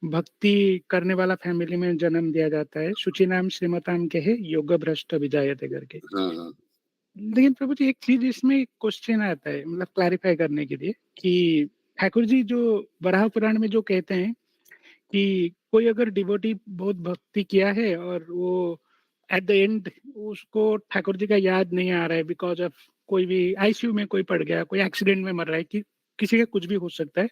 भक्ति करने वाला फैमिली में जन्म दिया जाता है। शुचि नाम श्रीमताम के है योग भ्रष्ट विजायते करके। हाँ हाँ। लेकिन प्रभु जी एक चीज इसमें क्वेश्चन आता है, मतलब क्लैरिफाई करने के लिए कि ठाकुर जी जो वराह पुराण में जो कहते हैं कि कोई अगर डिवोटी बहुत भक्ति किया है और वो एट द एंड उसको ठाकुर जी का याद नहीं आ रहा है बिकॉज ऑफ कोई भी आईसीयू में कोई पड़ गया, कोई एक्सीडेंट में मर रहा है, कि किसी का कुछ भी हो सकता है,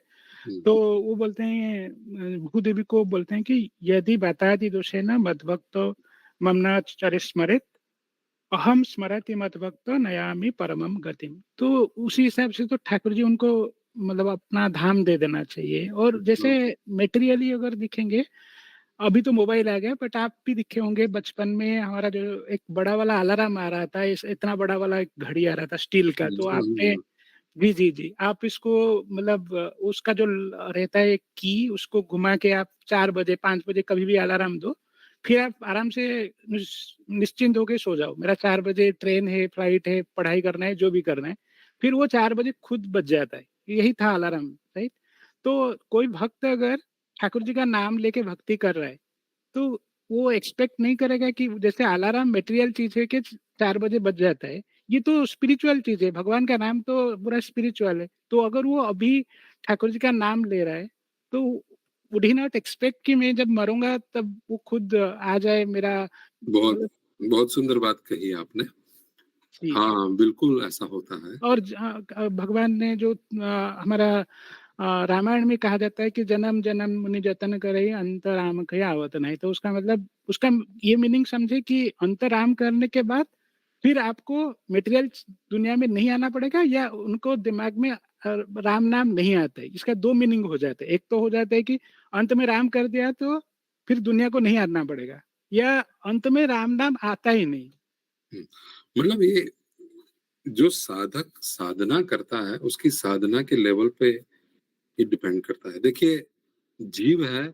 तो वो बोलते हैं भूदेवी को बोलते हैं कि यदि बतादि दोषे न मद्भक्त ममना चरिस्मरित अहम स्मरति मद्भक्त नयामि परमम गतिम। तो उसी हिसाब से तो ठाकुर जी उनको मतलब अपना धाम दे देना चाहिए। और जैसे मेटेरियली अगर दिखेंगे, अभी तो मोबाइल आ गया, बट आप भी दिखे होंगे बचपन में हमारा जो एक बड़ा वाला अलार्म आ रहा था, इतना बड़ा वाला एक घड़ी आ रहा था स्टील का, तो आपने जी। आप इसको मतलब उसका जो रहता है की, उसको घुमा के आप 4 बजे 5 बजे कभी भी अलार्म दो, फिर आप आराम से निश्चिंत होके सो जाओ। मेरा 4 बजे ट्रेन है, फ्लाइट है, पढ़ाई करना है, जो भी करना है, फिर वो 4 बजे खुद बज जाता है। यही था अलार्म, राइट? तो कोई भक्त अगर ठाकुर जी का नाम लेके भक्ति कर रहा है, तो वो एक्सपेक्ट नहीं करेगा कि जैसे अलार्म मटेरियल चीज़ है कि 4 बजे बज जाता है, ये तो स्पिरिचुअल चीज़ है, भगवान का नाम तो पूरा स्पिरिचुअल है। तो अगर वो अभी ठाकुर जी का नाम ले रहा है, तो वुड ही नॉट एक्सपेक्ट कि मैं जब मरूँगा तब वो खुद आ जाए मेरा बहुत मतलब। बहुत सुंदर बात कही आपने। जी। हाँ, बिल्कुल ऐसा होता है। और भगवान ने जो हमारा रामायण में कहा जाता है कि जन्म जन्म मुनि जतन करे अंतराम कहे आवत नहीं, तो उसका मतलब उसका ये मीनिंग समझे कि अंतराम करने के बाद फिर आपको मटेरियल दुनिया में नहीं आना पड़ेगा, या उनको दिमाग में राम नाम नहीं आता है। इसका 2 मीनिंग हो जाते हैं। एक तो हो जाता है कि अंत में राम कर दिया तो फिर दुनिया को नहीं आना पड़ेगा, या अंत में राम नाम आता ही नहीं। हुँ, मतलब ये जो साधक साधना करता है, उसकी साधना के लेवल पे ये डिपेंड करता है। देखिए, जीव है,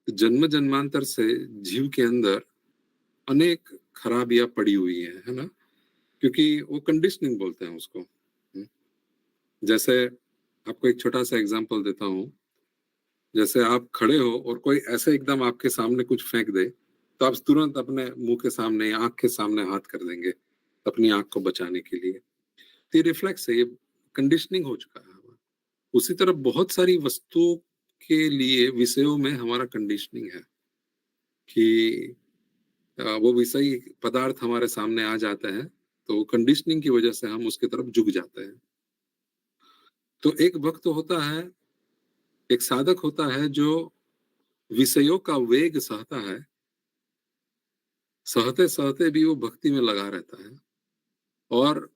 जन्म-जन्मांतर से जीव के अंदर अनेक खराबियाँ पड़ी हुई हैं, है ना? क्योंकि वो कंडीशनिंग बोलते हैं उसको। जैसे आपको एक छोटा-सा एग्ज़ाम्पल देता हूँ। जैसे आप खड़े हो और कोई ऐसे एकदम आपके सामने कुछ फेंक दे, तो आप तुरंत अपने मुँह के सामने या आँख के सामने हाथ कर देंगे, अपनी आँख को बचाने के लिए। तो ये रिफ्लेक्स है, ये कंडीशनिंग हो चुका है। उसी तरह बहुत सारी वस्तुओं के लिए विषयों में हमारा कंडीशनिंग है कि वो विषयी पदार्थ हमारे सामने आ जाते हैं, तो कंडीशनिंग की वजह से हम उसकी तरफ झुक जाते हैं। तो एक भक्त होता है, एक साधक होता है जो विषयों का वेग सहता है, सहते-सहते भी वो भक्ति में लगा रहता है और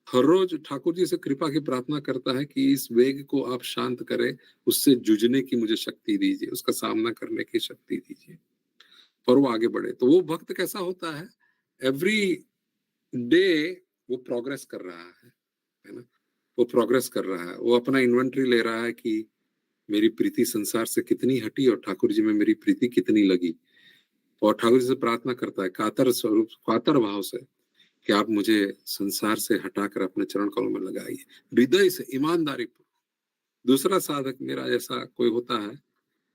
हर रोज ठाकुर जी से कृपा की प्रार्थना करता है कि इस वेग को आप शांत करें, उससे जूझने की मुझे शक्ति दीजिए, उसका सामना करने की शक्ति दीजिए और वो आगे बढ़े। तो वो भक्त कैसा होता है? एवरी डे वो प्रोग्रेस कर रहा है ना? वो प्रोग्रेस कर रहा है, वो अपना इन्वेंटरी ले रहा है कि मेरी प्रीति संसार से कितनी हटी और ठाकुर जी में मेरी प्रीति कितनी लगी और ठाकुर जी से प्रार्थना करता है कातर स्वरूप, कातर भाव से कि आप मुझे संसार से हटाकर अपने चरण कमल में लगाइए, हृदय से ईमानदारी पूर्वक। दूसरा साधक मेरा जैसा कोई होता है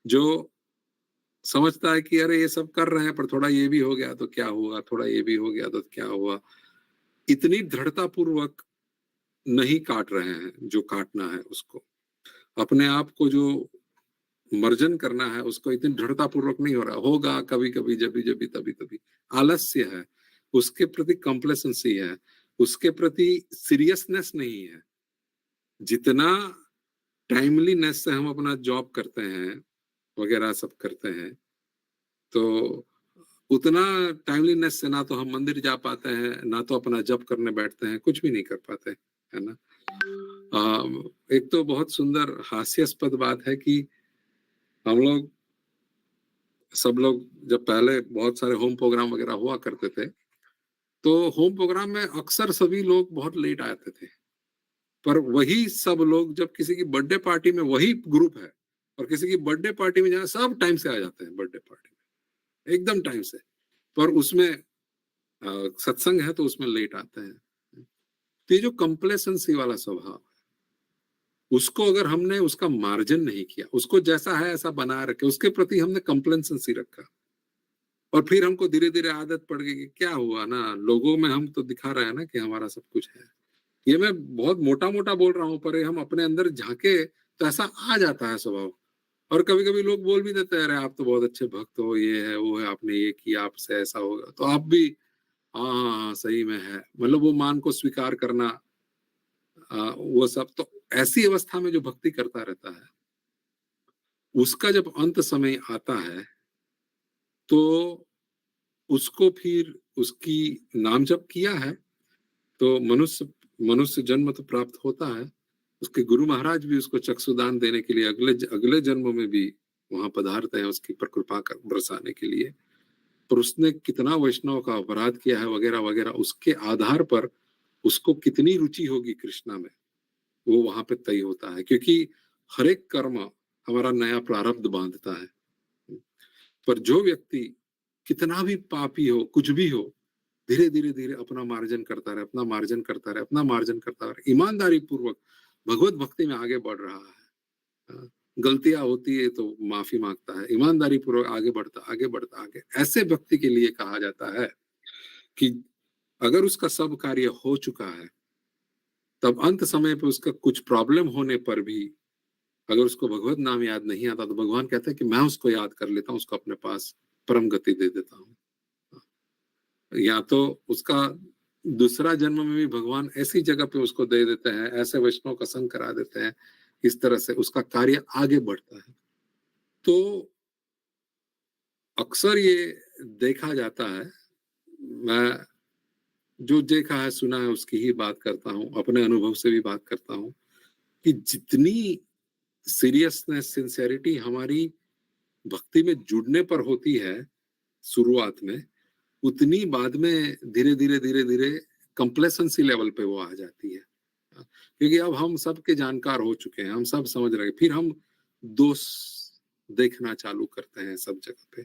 जो समझता है कि अरे ये सब कर रहे हैं पर थोड़ा ये भी हो गया तो क्या हुआ, थोड़ा ये भी हो गया तो क्या हुआ, इतनी दृढ़ता पूर्वक नहीं काट रहे हैं जो काटना है उसको, अपने आप को जो मर्जन करना है उसको इतनी दृढ़ता पूर्वक नहीं हो रहा, होगा कभी कभी जभी जभी तभी तभी, आलस्य है, उसके प्रति कंप्लेसेंसी है, उसके प्रति सीरियसनेस नहीं है। जितना टाइमलीनेस से हम अपना जॉब करते हैं वगैरह सब करते हैं, तो उतना टाइमलीनेस से ना तो हम मंदिर जा पाते हैं, ना तो अपना जप करने बैठते हैं, कुछ भी नहीं कर पाते, है ना? एक तो बहुत सुंदर हास्यास्पद बात है कि हम लोग सब लोग जब पहले बहुत सारे होम प्रोग्राम वगैरह हुआ करते थे, तो होम प्रोग्राम में अक्सर सभी लोग बहुत लेट आते थे। पर वही सब लोग जब किसी की बर्थडे पार्टी में वही ग्रुप है और किसी की बर्थडे पार्टी में जाए सब टाइम से आ जाते हैं बर्थडे पार्टी में, एकदम टाइम से। पर उसमें सत्संग है तो उसमें लेट आते हैं। तो ये जो कंप्लेसेंसी वाला स्वभाव है, उसको अगर हमने उसका मार्जिन नहीं किया, उसको जैसा है ऐसा बना रखे, उसके प्रति हमने कंप्लेसेंसी रखा और फिर हमको धीरे-धीरे आदत पड़ गई कि क्या हुआ ना, लोगों में हम तो दिखा रहे हैं ना कि हमारा सब कुछ है। ये मैं बहुत मोटा-मोटा बोल रहा हूँ पर ये हम अपने अंदर झाँके तो ऐसा आ जाता है स्वभाव। और कभी-कभी लोग बोल भी देते हैं, अरे आप तो बहुत अच्छे भक्त हो, ये है, वो है, आपने ये किया, आपसे ऐसा होगा। तो आप भी हाँ, हाँ, हाँ, सही में है। मतलब वो मान को स्वीकार करना वो सब तो ऐसी अवस्था में जो भक्ति करता रहता है, उसका जब अंत समय आता है, तो उसको फिर उसकी नाम जप किया है, तो मनुष्य मनुष्य जन्म तो प्राप्त होता है। उसके गुरु महाराज भी उसको चक्षुदान देने के लिए अगले जन्म में भी वहाँ पधारते हैं उसकी पर कृपा कर बरसाने के लिए। पर उसने कितना वैष्णव का अपराध किया है वगैरह-वगैरह उसके आधार पर उसको कितनी रुचि होगी कृष्णा में, वो वहां पे तय होता है, क्योंकि हर एक कर्म हमारा नया प्रारब्ध बांधता है। पर जो व्यक्ति कितना भी पापी हो, कुछ भी हो, धीरे धीरे धीरे अपना मार्जन करता रहे, अपना मार्जन करता रहे, अपना मार्जन करता रहे, ईमानदारी पूर्वक भगवत भक्ति में आगे बढ़ रहा है, गलतियां होती है तो माफी मांगता है, ईमानदारी पूर्वक आगे बढ़ता आगे बढ़ता आगे, ऐसे व्यक्ति के लिए कहा जाता है कि अगर उसका सब कार्य हो चुका है, तब अंत समय पे उसका कुछ प्रॉब्लम होने पर भी अगर उसको भगवत नाम याद नहीं आता, तो भगवान कहते हैं कि मैं उसको याद कर लेता हूँ, उसको अपने पास परम गति दे देता हूँ। या तो उसका दूसरा जन्म में भी भगवान ऐसी जगह पे उसको दे देते हैं, ऐसे वैष्णव का संग करा देते हैं, इस तरह से उसका कार्य आगे बढ़ता है। तो अक्सर ये देखा जाता है, मैं जो देखा है सुना है उसकी ही बात करता हूँ, अपने अनुभव से भी बात करता हूँ, कि जितनी सीरियसनेस, सिंसेरिटी हमारी भक्ति में जुड़ने पर होती है शुरुआत में, उतनी बाद में धीरे धीरे धीरे धीरे कंप्लेसेंसी लेवल पे वो आ जाती है, क्योंकि अब हम सबके जानकार हो चुके हैं, हम सब समझ रहे हैं, फिर हम दोष देखना चालू करते हैं सब जगह पे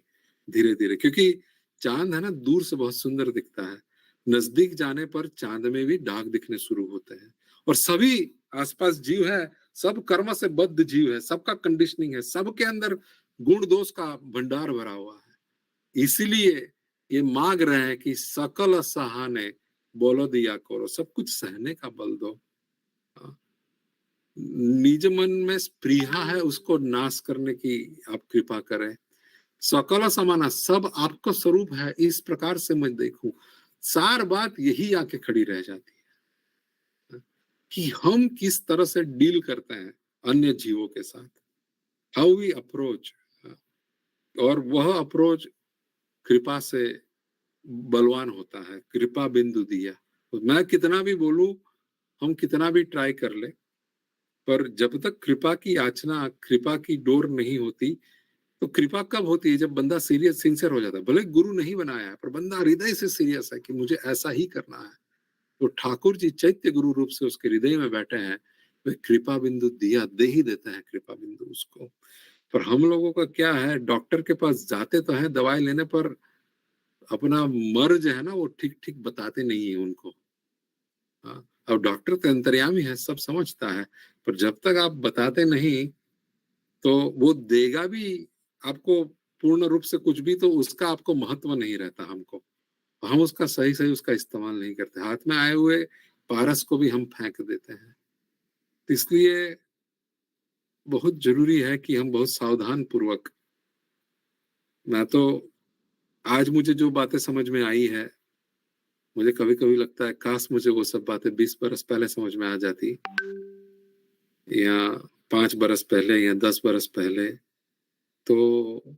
धीरे धीरे, क्योंकि चांद है ना, दूर से बहुत सुंदर दिखता है, नजदीक जाने पर चांद में भी दाग दिखने शुरू होते हैं, और सभी आसपास जीव है, सब कर्म से बद्ध जीव है, सबका कंडीशनिंग है, सबके अंदर गुण दोष का भंडार भरा हुआ है। इसीलिए ये मांग रहे हैं कि सकल सहाने बोलो दिया करो, सब कुछ सहने का बल दो। निज मन में स्पृहा है, उसको नाश करने की आप कृपा करें। सकल समाना, सब आपका स्वरूप है, इस प्रकार से मैं देखूं। सार बात यही आके खड़ी रह जाती है कि हम किस तरह से डील करते हैं अन्य जीवों के साथ, हाउ वी अप्रोच, और वह अप्रोच कृपा से बलवान होता है। कृपा बिंदु दिया, मैं कितना भी बोलूं, हम कितना भी ट्राई कर ले, पर जब तक कृपा की याचना, कृपा की डोर नहीं होती, तो कृपा कब होती है? जब बंदा सीरियस, सिंसियर हो जाता है। भले गुरु नहीं बनाया है, पर बंदा हृदय से सीरियस है कि मुझे ऐसा ही करना है, तो ठाकुर जी चैत्य गुरु रूप से उसके हृदय में बैठे हैं, वे कृपा बिंदु दिया दे ही देते हैं, कृपा बिंदु उसको। पर हम लोगों का क्या है, डॉक्टर के पास जाते तो हैं दवाई लेने, पर अपना मर्ज है ना, वो ठीक ठीक बताते नहीं है उनको। हाँ, अब डॉक्टर तो अंतर्यामी है, सब समझता है, पर जब तक आप बताते नहीं, तो वो देगा भी आपको पूर्ण रूप से कुछ भी, तो उसका आपको महत्व नहीं रहता हमको, हम उसका सही सही उसका इस्तेमाल नहीं करते, हाथ में आए हुए पारस को भी हम फेंक देते हैं। तो इसलिए बहुत जरूरी है कि हम बहुत सावधान पूर्वक, मैं तो आज मुझे जो बातें समझ में आई है, मुझे कभी कभी लगता है काश मुझे वो सब बातें 20 बरस पहले समझ में आ जाती, या 5 बरस पहले, या 10 बरस पहले, तो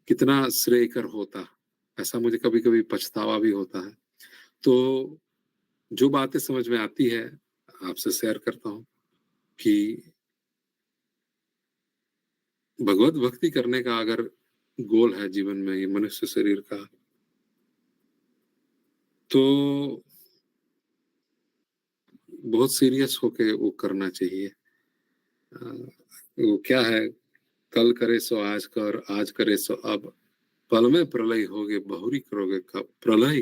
कितना श्रेयकर होता। ऐसा मुझे कभी कभी पछतावा भी होता है। तो जो बातें समझ में आती है आपसे शेयर करता हूँ कि भगवत भक्ति करने का अगर गोल है जीवन में, ये मनुष्य शरीर का, तो बहुत सीरियस होके वो करना चाहिए। वो क्या है, कल करे सो आज कर, आज करे सो अब, पल में प्रलय होगे बहुरी करोगे कब। प्रलय,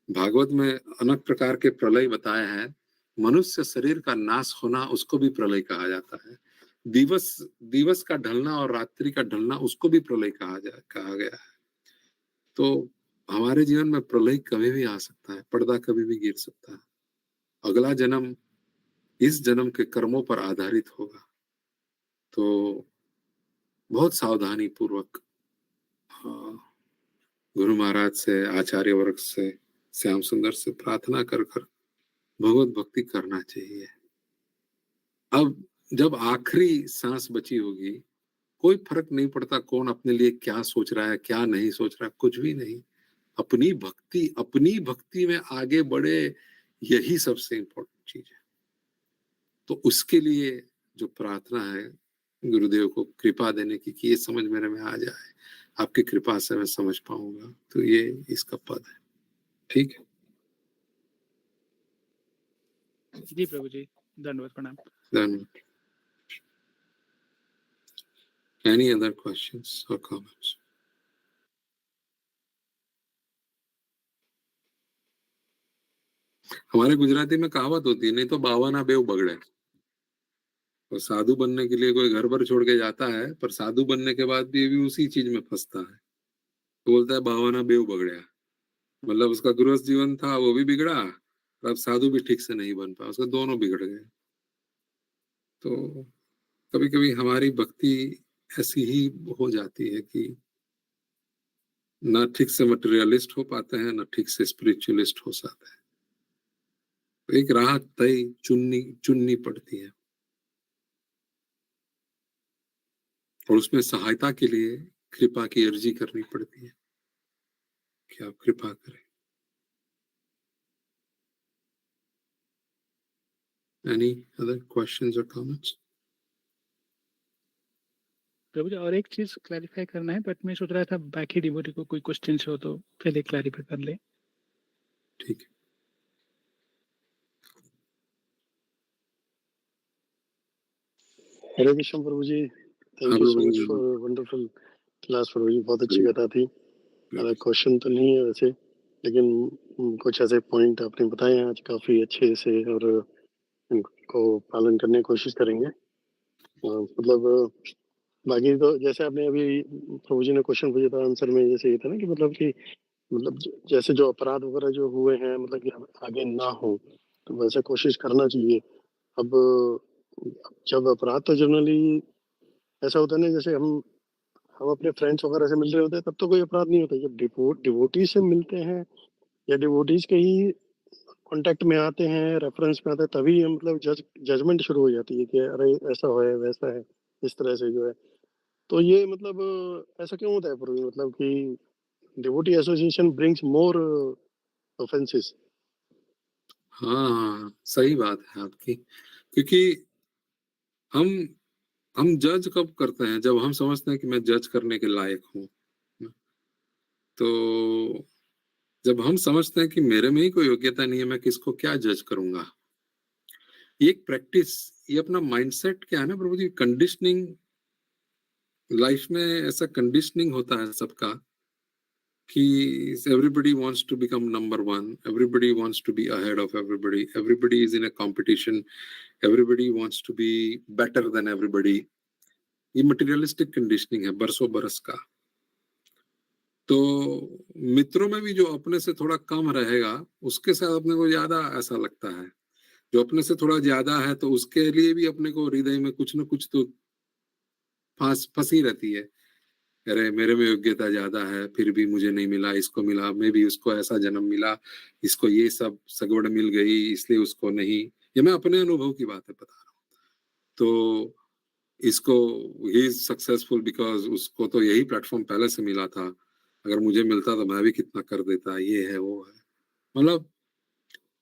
भागवत में अनेक प्रकार के प्रलय बताए हैं, मनुष्य शरीर का नाश होना उसको भी प्रलय कहा जाता है, दिवस दिवस का ढलना और रात्रि का ढलना उसको भी प्रलय कहा गया है। तो हमारे जीवन में प्रलय कभी भी आ सकता है, पर्दा कभी भी गिर सकता है, अगला जन्म इस जन्म के कर्मों पर आधारित होगा। तो बहुत सावधानी पूर्वक गुरु महाराज से, आचार्य वर्ग से, श्याम सुंदर से प्रार्थना कर कर भगवत भक्ति करना चाहिए। अब जब आखिरी सांस बची होगी, कोई फर्क नहीं पड़ता कौन अपने लिए क्या सोच रहा है, क्या नहीं सोच रहा, कुछ भी नहीं। अपनी भक्ति में आगे बढ़े, यही सबसे इम्पोर्टेंट चीज है। तो उसके लिए जो प्रार्थना है गुरुदेव को कृपा देने की कि ये समझ मेरे में आ जाए, आपकी कृपा से मैं समझ पाऊंगा, तो ये इसका पद है। ठीक है जी प्रभु जी। धन्यवाद, प्रणाम। Then, any other questions or comments? हमारे गुजराती में कहावत होती है, नहीं तो बावाना बेव बगड़े। और साधु बनने के लिए कोई घर पर छोड़ के जाता है, पर साधु बनने के बाद भी उसी चीज में फंसता है। तो बोलता है बावाना बेव बगड़िया, मतलब उसका गृहस्थ जीवन था वो भी बिगड़ा, और अब साधु भी ठीक से नहीं बन पाया, उसका दोनों बिगड़ गए। तो कभी कभी हमारी भक्ति ऐसी ही हो जाती है कि ना ठीक से मटेरियलिस्ट हो पाते हैं, ना ठीक से स्पिरिचुअलिस्ट हो सकते हैं। तो एक राह तय चुननी पड़ती है, और उसमें सहायता के लिए कृपा की अर्जी करनी पड़ती है कि आप कृपा करें। Any other questions or comments? प्रभु जी, और एक चीज क्लैरिफाई करना है, बट मैं सोच रहा था बाकी डिवोटी को कोई क्वेश्चन हो तो पहले क्लैरिफाई कर ले। ठीक है। हरे कृष्ण प्रभु जी, thank you so much for wonderful class प्रभु जी, बहुत अच्छी कथा थी। क्वेश्चन तो नहीं है वैसे, लेकिन कुछ ऐसे पॉइंट आपने बताए आज काफी अच्छे से, और इनको पालन करने की कोशिश करेंगे। मतलब बाकी तो जैसे आपने अभी प्रभु जी ने क्वेश्चन पूछा था, आंसर में जैसे ये था ना कि मतलब जैसे जो अपराध वगैरह जो हुए हैं, मतलब कि आगे ना हो, तो वैसे कोशिश करना चाहिए। अब जब अपराध तो जनरली ऐसा होता है ना, जैसे हम अपने फ्रेंड्स वगैरह से मिल रहे होते हैं तब तो कोई अपराध नहीं होता। जब डिवोटी से मिलते हैं या डिवोटीज के ही कांटेक्ट में आते हैं, रेफरेंस में आते हैं, तभी मतलब जजमेंट शुरू हो जाती है कि अरे ऐसा है वैसा है, इस तरह से जो है। तो ये मतलब ऐसा क्यों होता है प्रभु, मतलब कि डिवोटी एसोसिएशन ब्रिंग्स मोर ऑफेंसेस? हाँ, सही बात है आपकी, क्योंकि हम जज कब करते हैं, जब हम समझते हैं कि मैं जज करने के लायक हूँ। तो जब हम समझते हैं कि मेरे में ही कोई योग्यता नहीं है, मैं किसको क्या जज करूंगा। ये एक प्रैक्टिस, ये अपना माइंडसेट क्या है ना प्रभु जी, कंडीशनिंग। लाइफ में ऐसा कंडीशनिंग होता है सबका कि everybody wants to become number one, everybody wants to be ahead of everybody, everybody is in a competition, everybody wants to be better than everybody। ये मटेरियलिस्टिक कंडीशनिंग है बरसों बरस का। तो मित्रों में भी जो अपने से थोड़ा कम रहेगा उसके साथ अपने को ज्यादा ऐसा लगता है, जो अपने से थोड़ा ज्यादा है तो उसके लिए भी अपने को हृदय में कुछ न कुछ तो फंसी रहती है। अरे मेरे में योग्यता ज्यादा है, फिर भी मुझे नहीं मिला, इसको मिला, मैं भी उसको ऐसा जन्म मिला, इसको ये सब सगवड़ मिल गई इसलिए उसको नहीं। ये मैं अपने अनुभव की बातें बता रहा हूँ। तो इसको ही इज सक्सेसफुल बिकॉज उसको तो यही प्लेटफॉर्म पहले से मिला था, अगर मुझे मिलता तो मैं भी कितना कर देता, ये है वो है। मतलब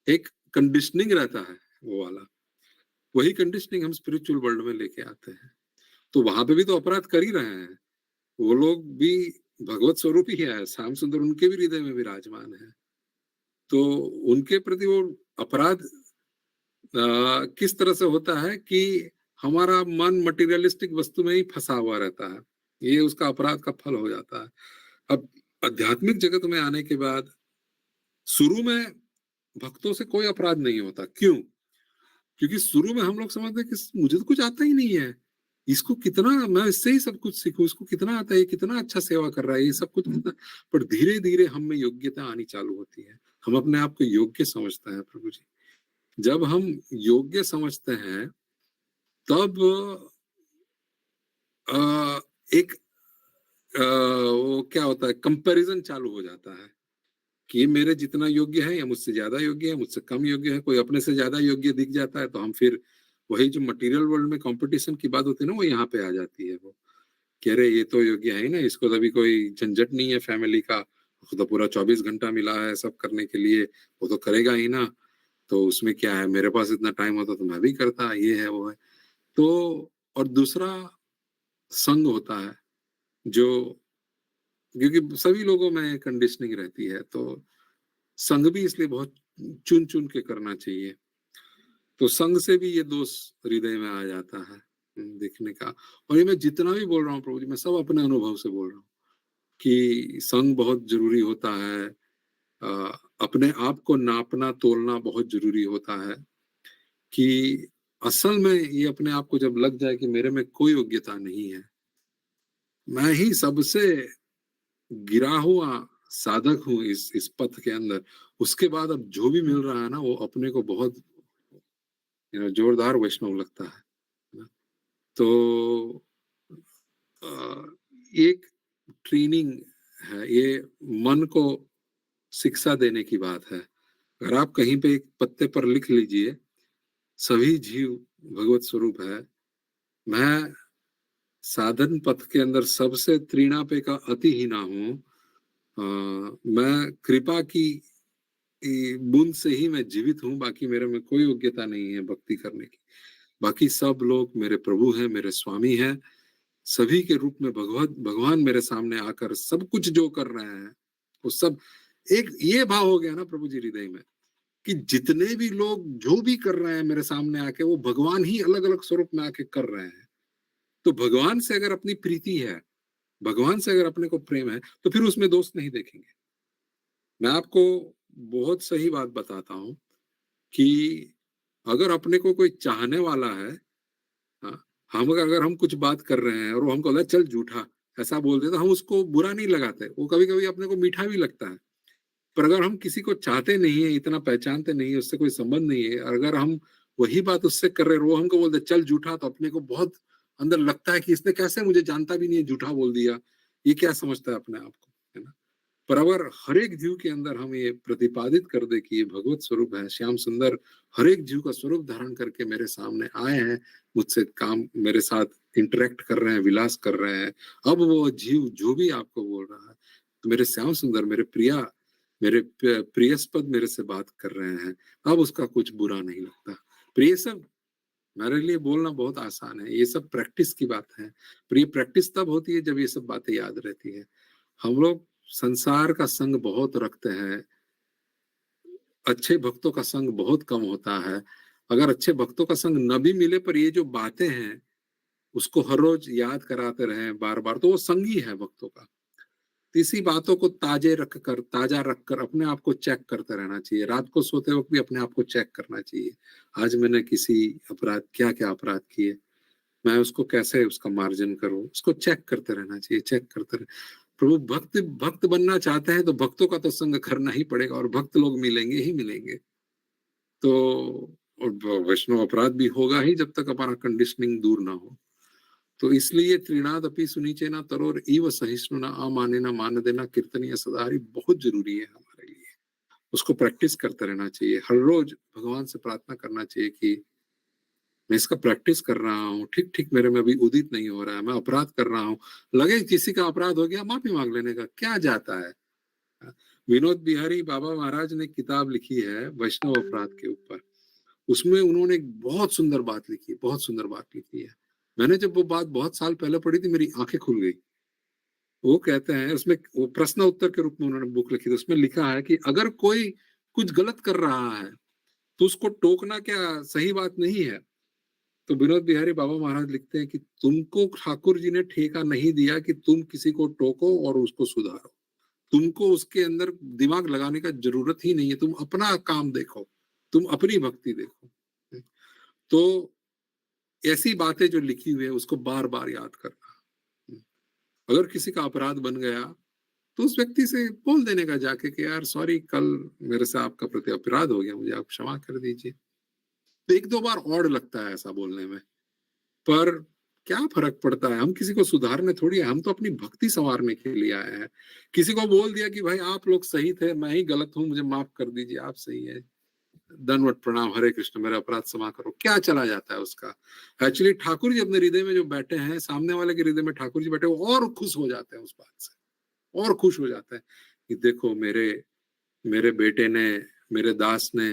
एक कंडीशनिंग रहता है वो वाला, वही कंडीशनिंग हम स्पिरिचुअल वर्ल्ड में लेके आते हैं। तो वहां पे भी तो अपराध कर ही रहे हैं, वो लोग भी भगवत स्वरूप ही है, श्याम सुंदर उनके भी हृदय में विराजमान है। तो उनके प्रति वो अपराध किस तरह से होता है कि हमारा मन मटेरियलिस्टिक वस्तु में ही फंसा हुआ रहता है, ये उसका अपराध का फल हो जाता है। अब आध्यात्मिक जगत में आने के बाद शुरू में भक्तों से कोई अपराध नहीं होता। क्यों? क्योंकि शुरू में हम लोग समझते हैं कि मुझे तो कुछ आता ही नहीं है, इसको कितना, मैं इससे ही सब कुछ सीखूं, इसको कितना आता है, कितना अच्छा सेवा कर रहा है, ये सब कुछ कितना। पर धीरे धीरे हम में योग्यता आनी चालू होती है, हम अपने आप को योग्य समझते हैं प्रभु जी। जब हम योग्य समझते हैं तब एक वो क्या होता है, कंपैरिजन चालू हो जाता है कि ये मेरे जितना योग्य है या मुझसे ज्यादा योग्य है, मुझसे कम योग्य है। कोई अपने से ज्यादा योग्य दिख जाता है तो हम फिर वही जो मटेरियल वर्ल्ड में कंपटीशन की बात होती है ना, वो यहाँ पे आ जाती है। वो कह रहे ये तो योग्य है ही ना, इसको तो अभी कोई झंझट नहीं है फैमिली का, उसको तो पूरा 24 घंटा मिला है सब करने के लिए, वो तो करेगा ही ना, तो उसमें क्या है, मेरे पास इतना टाइम होता तो मैं भी करता, ये है वो है। तो और दूसरा संग होता है, जो क्योंकि सभी लोगों में कंडीशनिंग रहती है, तो संग भी इसलिए बहुत चुन चुन के करना चाहिए। तो संग से भी ये दोष हृदय में आ जाता है देखने का। और ये मैं जितना भी बोल रहा हूँ प्रभु जी, मैं सब अपने अनुभव से बोल रहा हूँ कि संग बहुत जरूरी होता है। अपने आप को नापना तोलना बहुत जरूरी होता है कि असल में ये अपने आप को जब लग जाए कि मेरे में कोई योग्यता नहीं है, मैं ही सबसे गिरा हुआ साधक हूँ इस पथ के अंदर, उसके बाद अब जो भी मिल रहा है ना वो अपने को बहुत जोरदार वैष्णव लगता है। तो एक ट्रेनिंग है, ये मन को शिक्षा देने की बात है। अगर आप कहीं पे एक पत्ते पर लिख लीजिए, सभी जीव भगवत स्वरूप है, मैं साधन पथ के अंदर सबसे त्रिणापे का अति ही ना हूं, मैं कृपा की बूंद से ही मैं जीवित हूं, बाकी मेरे में कोई योग्यता नहीं है भक्ति करने की। बाकी सब लोग मेरे प्रभु हैं, मेरे स्वामी हैं, सभी के रूप में भगवान मेरे सामने आकर सब कुछ जो कर रहे हैं वो सब, एक ये भाव हो गया ना प्रभु जी हृदय में कि जितने भी लोग जो भी कर रहे हैं मेरे सामने आके, वो भगवान ही अलग अलग स्वरूप में आके कर रहे हैं। तो भगवान से अगर अपनी प्रीति है, भगवान से अगर अपने को प्रेम है, तो फिर उसमें दोष नहीं देखेंगे। मैं आपको बहुत सही बात बताता हूं कि अगर अपने को कोई चाहने वाला है, अगर हम कुछ बात कर रहे हैं और वो हमको लगा चल झूठा ऐसा बोल दे, तो हम उसको बुरा नहीं लगाते, वो कभी कभी अपने को मीठा भी लगता है। पर अगर हम किसी को चाहते नहीं है, इतना पहचानते नहीं है, उससे कोई संबंध नहीं है, अगर हम वही बात उससे कर रहे हैं, वो हमको बोलते चल झूठा, तो अपने को बहुत अंदर लगता है कि इसने कैसे मुझे जानता भी नहीं है झूठा बोल दिया, ये क्या समझता है अपने आप को, है ना। पर अगर हर एक जीव के अंदर हम ये प्रतिपादित कर दे कि ये भगवत स्वरूप है, श्याम सुंदर हर एक जीव का स्वरूप धारण करके मेरे सामने आए हैं, मुझसे काम मेरे साथ इंटरेक्ट कर रहे हैं, विलास कर रहे हैं, अब वो जीव जो भी आपको बोल रहा है, तो मेरे श्याम सुंदर, मेरे प्रिया, मेरे प्रियस्पद मेरे से बात कर रहे हैं, अब उसका कुछ बुरा नहीं लगता। पर ये सब मेरे लिए बोलना बहुत आसान है, ये सब प्रैक्टिस की बात है, पर ये प्रैक्टिस तब होती है जब ये सब बातें याद रहती है। हम लोग संसार का संग बहुत रखते हैं, अच्छे भक्तों का संग बहुत कम होता है। अगर अच्छे भक्तों का संग न भी मिले, पर ये जो बातें हैं उसको हर रोज याद कराते रहे बार बार, तो वो संगी है भक्तों का। इसी बातों को ताजा रखकर अपने आप को चेक करते रहना चाहिए। रात को सोते वक्त भी अपने आप को चेक करना चाहिए, आज मैंने किसी अपराध क्या अपराध किए, मैं उसको कैसे उसका मार्जन करूं, उसको चेक करते रहना चाहिए, चेक करते रहे। प्रभु भक्त बनना चाहते हैं तो भक्तों का तो संग करना ही पड़ेगा, और भक्त लोग मिलेंगे ही मिलेंगे। तो वैष्णव अपराध भी होगा ही जब तक हमारा कंडीशनिंग दूर ना हो। तो इसलिए त्रिनाद अपि सुनीचे ना तरोर इव सहिष्णु ना अमाने ना मान देना कीर्तनीय सदारी बहुत जरूरी है हमारे लिए। उसको प्रैक्टिस करते रहना चाहिए, हर रोज भगवान से प्रार्थना करना चाहिए कि मैं इसका प्रैक्टिस कर रहा हूँ, ठीक ठीक मेरे में अभी उदित नहीं हो रहा है, मैं अपराध कर रहा हूँ, लगे किसी का अपराध हो गया माफी मांग लेने का क्या जाता है। विनोद बिहारी बाबा महाराज ने किताब लिखी है वैष्णव अपराध के ऊपर, उसमें उन्होंने एक बहुत सुंदर बात लिखी है, बहुत सुंदर बात लिखी है। मैंने जब वो बात बहुत साल पहले पढ़ी थी, मेरी आंखें खुल गई। वो कहते हैं उसमें, वो प्रश्न उत्तर के रूप में उन्होंने बुक लिखी थी, उसमें लिखा है कि अगर कोई कुछ गलत कर रहा है तो उसको टोकना क्या सही बात नहीं है। तो विनोद बिहारी बाबा महाराज लिखते हैं कि तुमको ठाकुर जी ने ठेका नहीं दिया कि तुम किसी को टोको और उसको सुधारो, तुमको उसके अंदर दिमाग लगाने का जरूरत ही नहीं है, तुम अपना काम देखो, तुम अपनी भक्ति देखो। तो ऐसी बातें जो लिखी हुई है उसको बार बार याद करना। अगर किसी का अपराध बन गया तो उस व्यक्ति से बोल देने का जाके कि यार सॉरी, कल मेरे से आपका प्रति अपराध हो गया, मुझे आप क्षमा कर दीजिए। तो एक दो बार और लगता है ऐसा बोलने में, पर क्या फर्क पड़ता है, हम किसी को सुधारने थोड़ी है, हम तो अपनी भक्ति संवारने के लिए आए हैं। किसी को बोल दिया कि भाई आप लोग सही थे, मैं ही गलत हूं, मुझे माफ कर दीजिए, आप सही है, दंडवत प्रणाम, हरे कृष्ण, मेरा अपराध क्षमा करो, क्या चला जाता है उसका। एक्चुअली ठाकुर जी अपने हृदय में जो बैठे हैं, सामने वाले के हृदय में ठाकुर जी बैठे, वो और खुश हो जाते हैं उस बात से, और खुश हो जाते हैं कि देखो मेरे बेटे ने, मेरे दास ने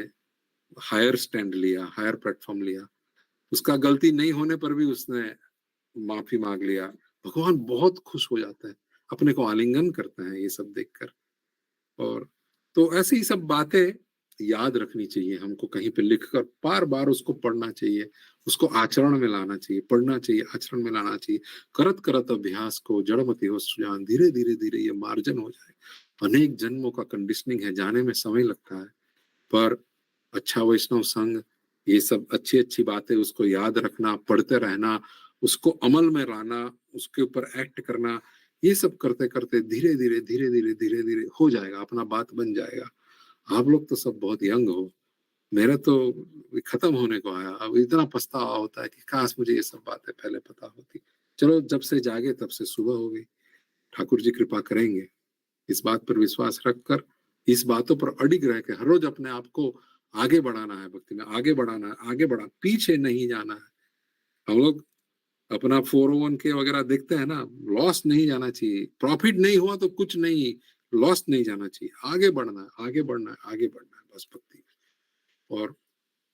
हायर स्टैंड लिया, हायर प्लेटफॉर्म लिया, उसका गलती नहीं होने पर भी उसने माफी मांग लिया। भगवान बहुत खुश हो जाते हैं, अपने को आलिंगन करते हैं ये सब देखकर। और तो ऐसी ही सब बातें याद रखनी चाहिए हमको, कहीं पे लिखकर बार बार उसको पढ़ना चाहिए, उसको आचरण में लाना चाहिए, पढ़ना चाहिए, आचरण में लाना चाहिए। करत करत अभ्यास को जड़मति हो सुजान, धीरे धीरे धीरे ये मार्जन हो जाए। अनेक जन्मों का कंडीशनिंग है, जाने में समय लगता है, पर अच्छा वैष्णव संग, ये सब अच्छी अच्छी बातें उसको याद रखना, पढ़ते रहना, उसको अमल में लाना, उसके ऊपर एक्ट करना, ये सब करते करते धीरे धीरे धीरे धीरे धीरे धीरे हो जाएगा, अपना बात बन जाएगा। आप लोग तो सब बहुत यंग हो, मेरा तो खत्म होने को आया। अब इतना पछतावा होता है कि काश मुझे ये सब बातें पहले पता होती। चलो, जब से जागे तब से सुबह हो गई। ठाकुर जी कृपा करेंगे। इस बात पर विश्वास रखकर, इस बातों पर अडिग रह के हर रोज अपने आप को आगे बढ़ाना है, भक्ति में आगे बढ़ाना है, आगे बढ़ा, पीछे नहीं जाना है। हम लोग अपना 401k वगैरह देखते हैं ना, लॉस नहीं जाना चाहिए। प्रॉफिट नहीं हुआ तो कुछ नहीं, लॉस नहीं जाना चाहिए, आगे बढ़ना है, आगे बढ़ना है, आगे बढ़ना है, बस भक्ति में। और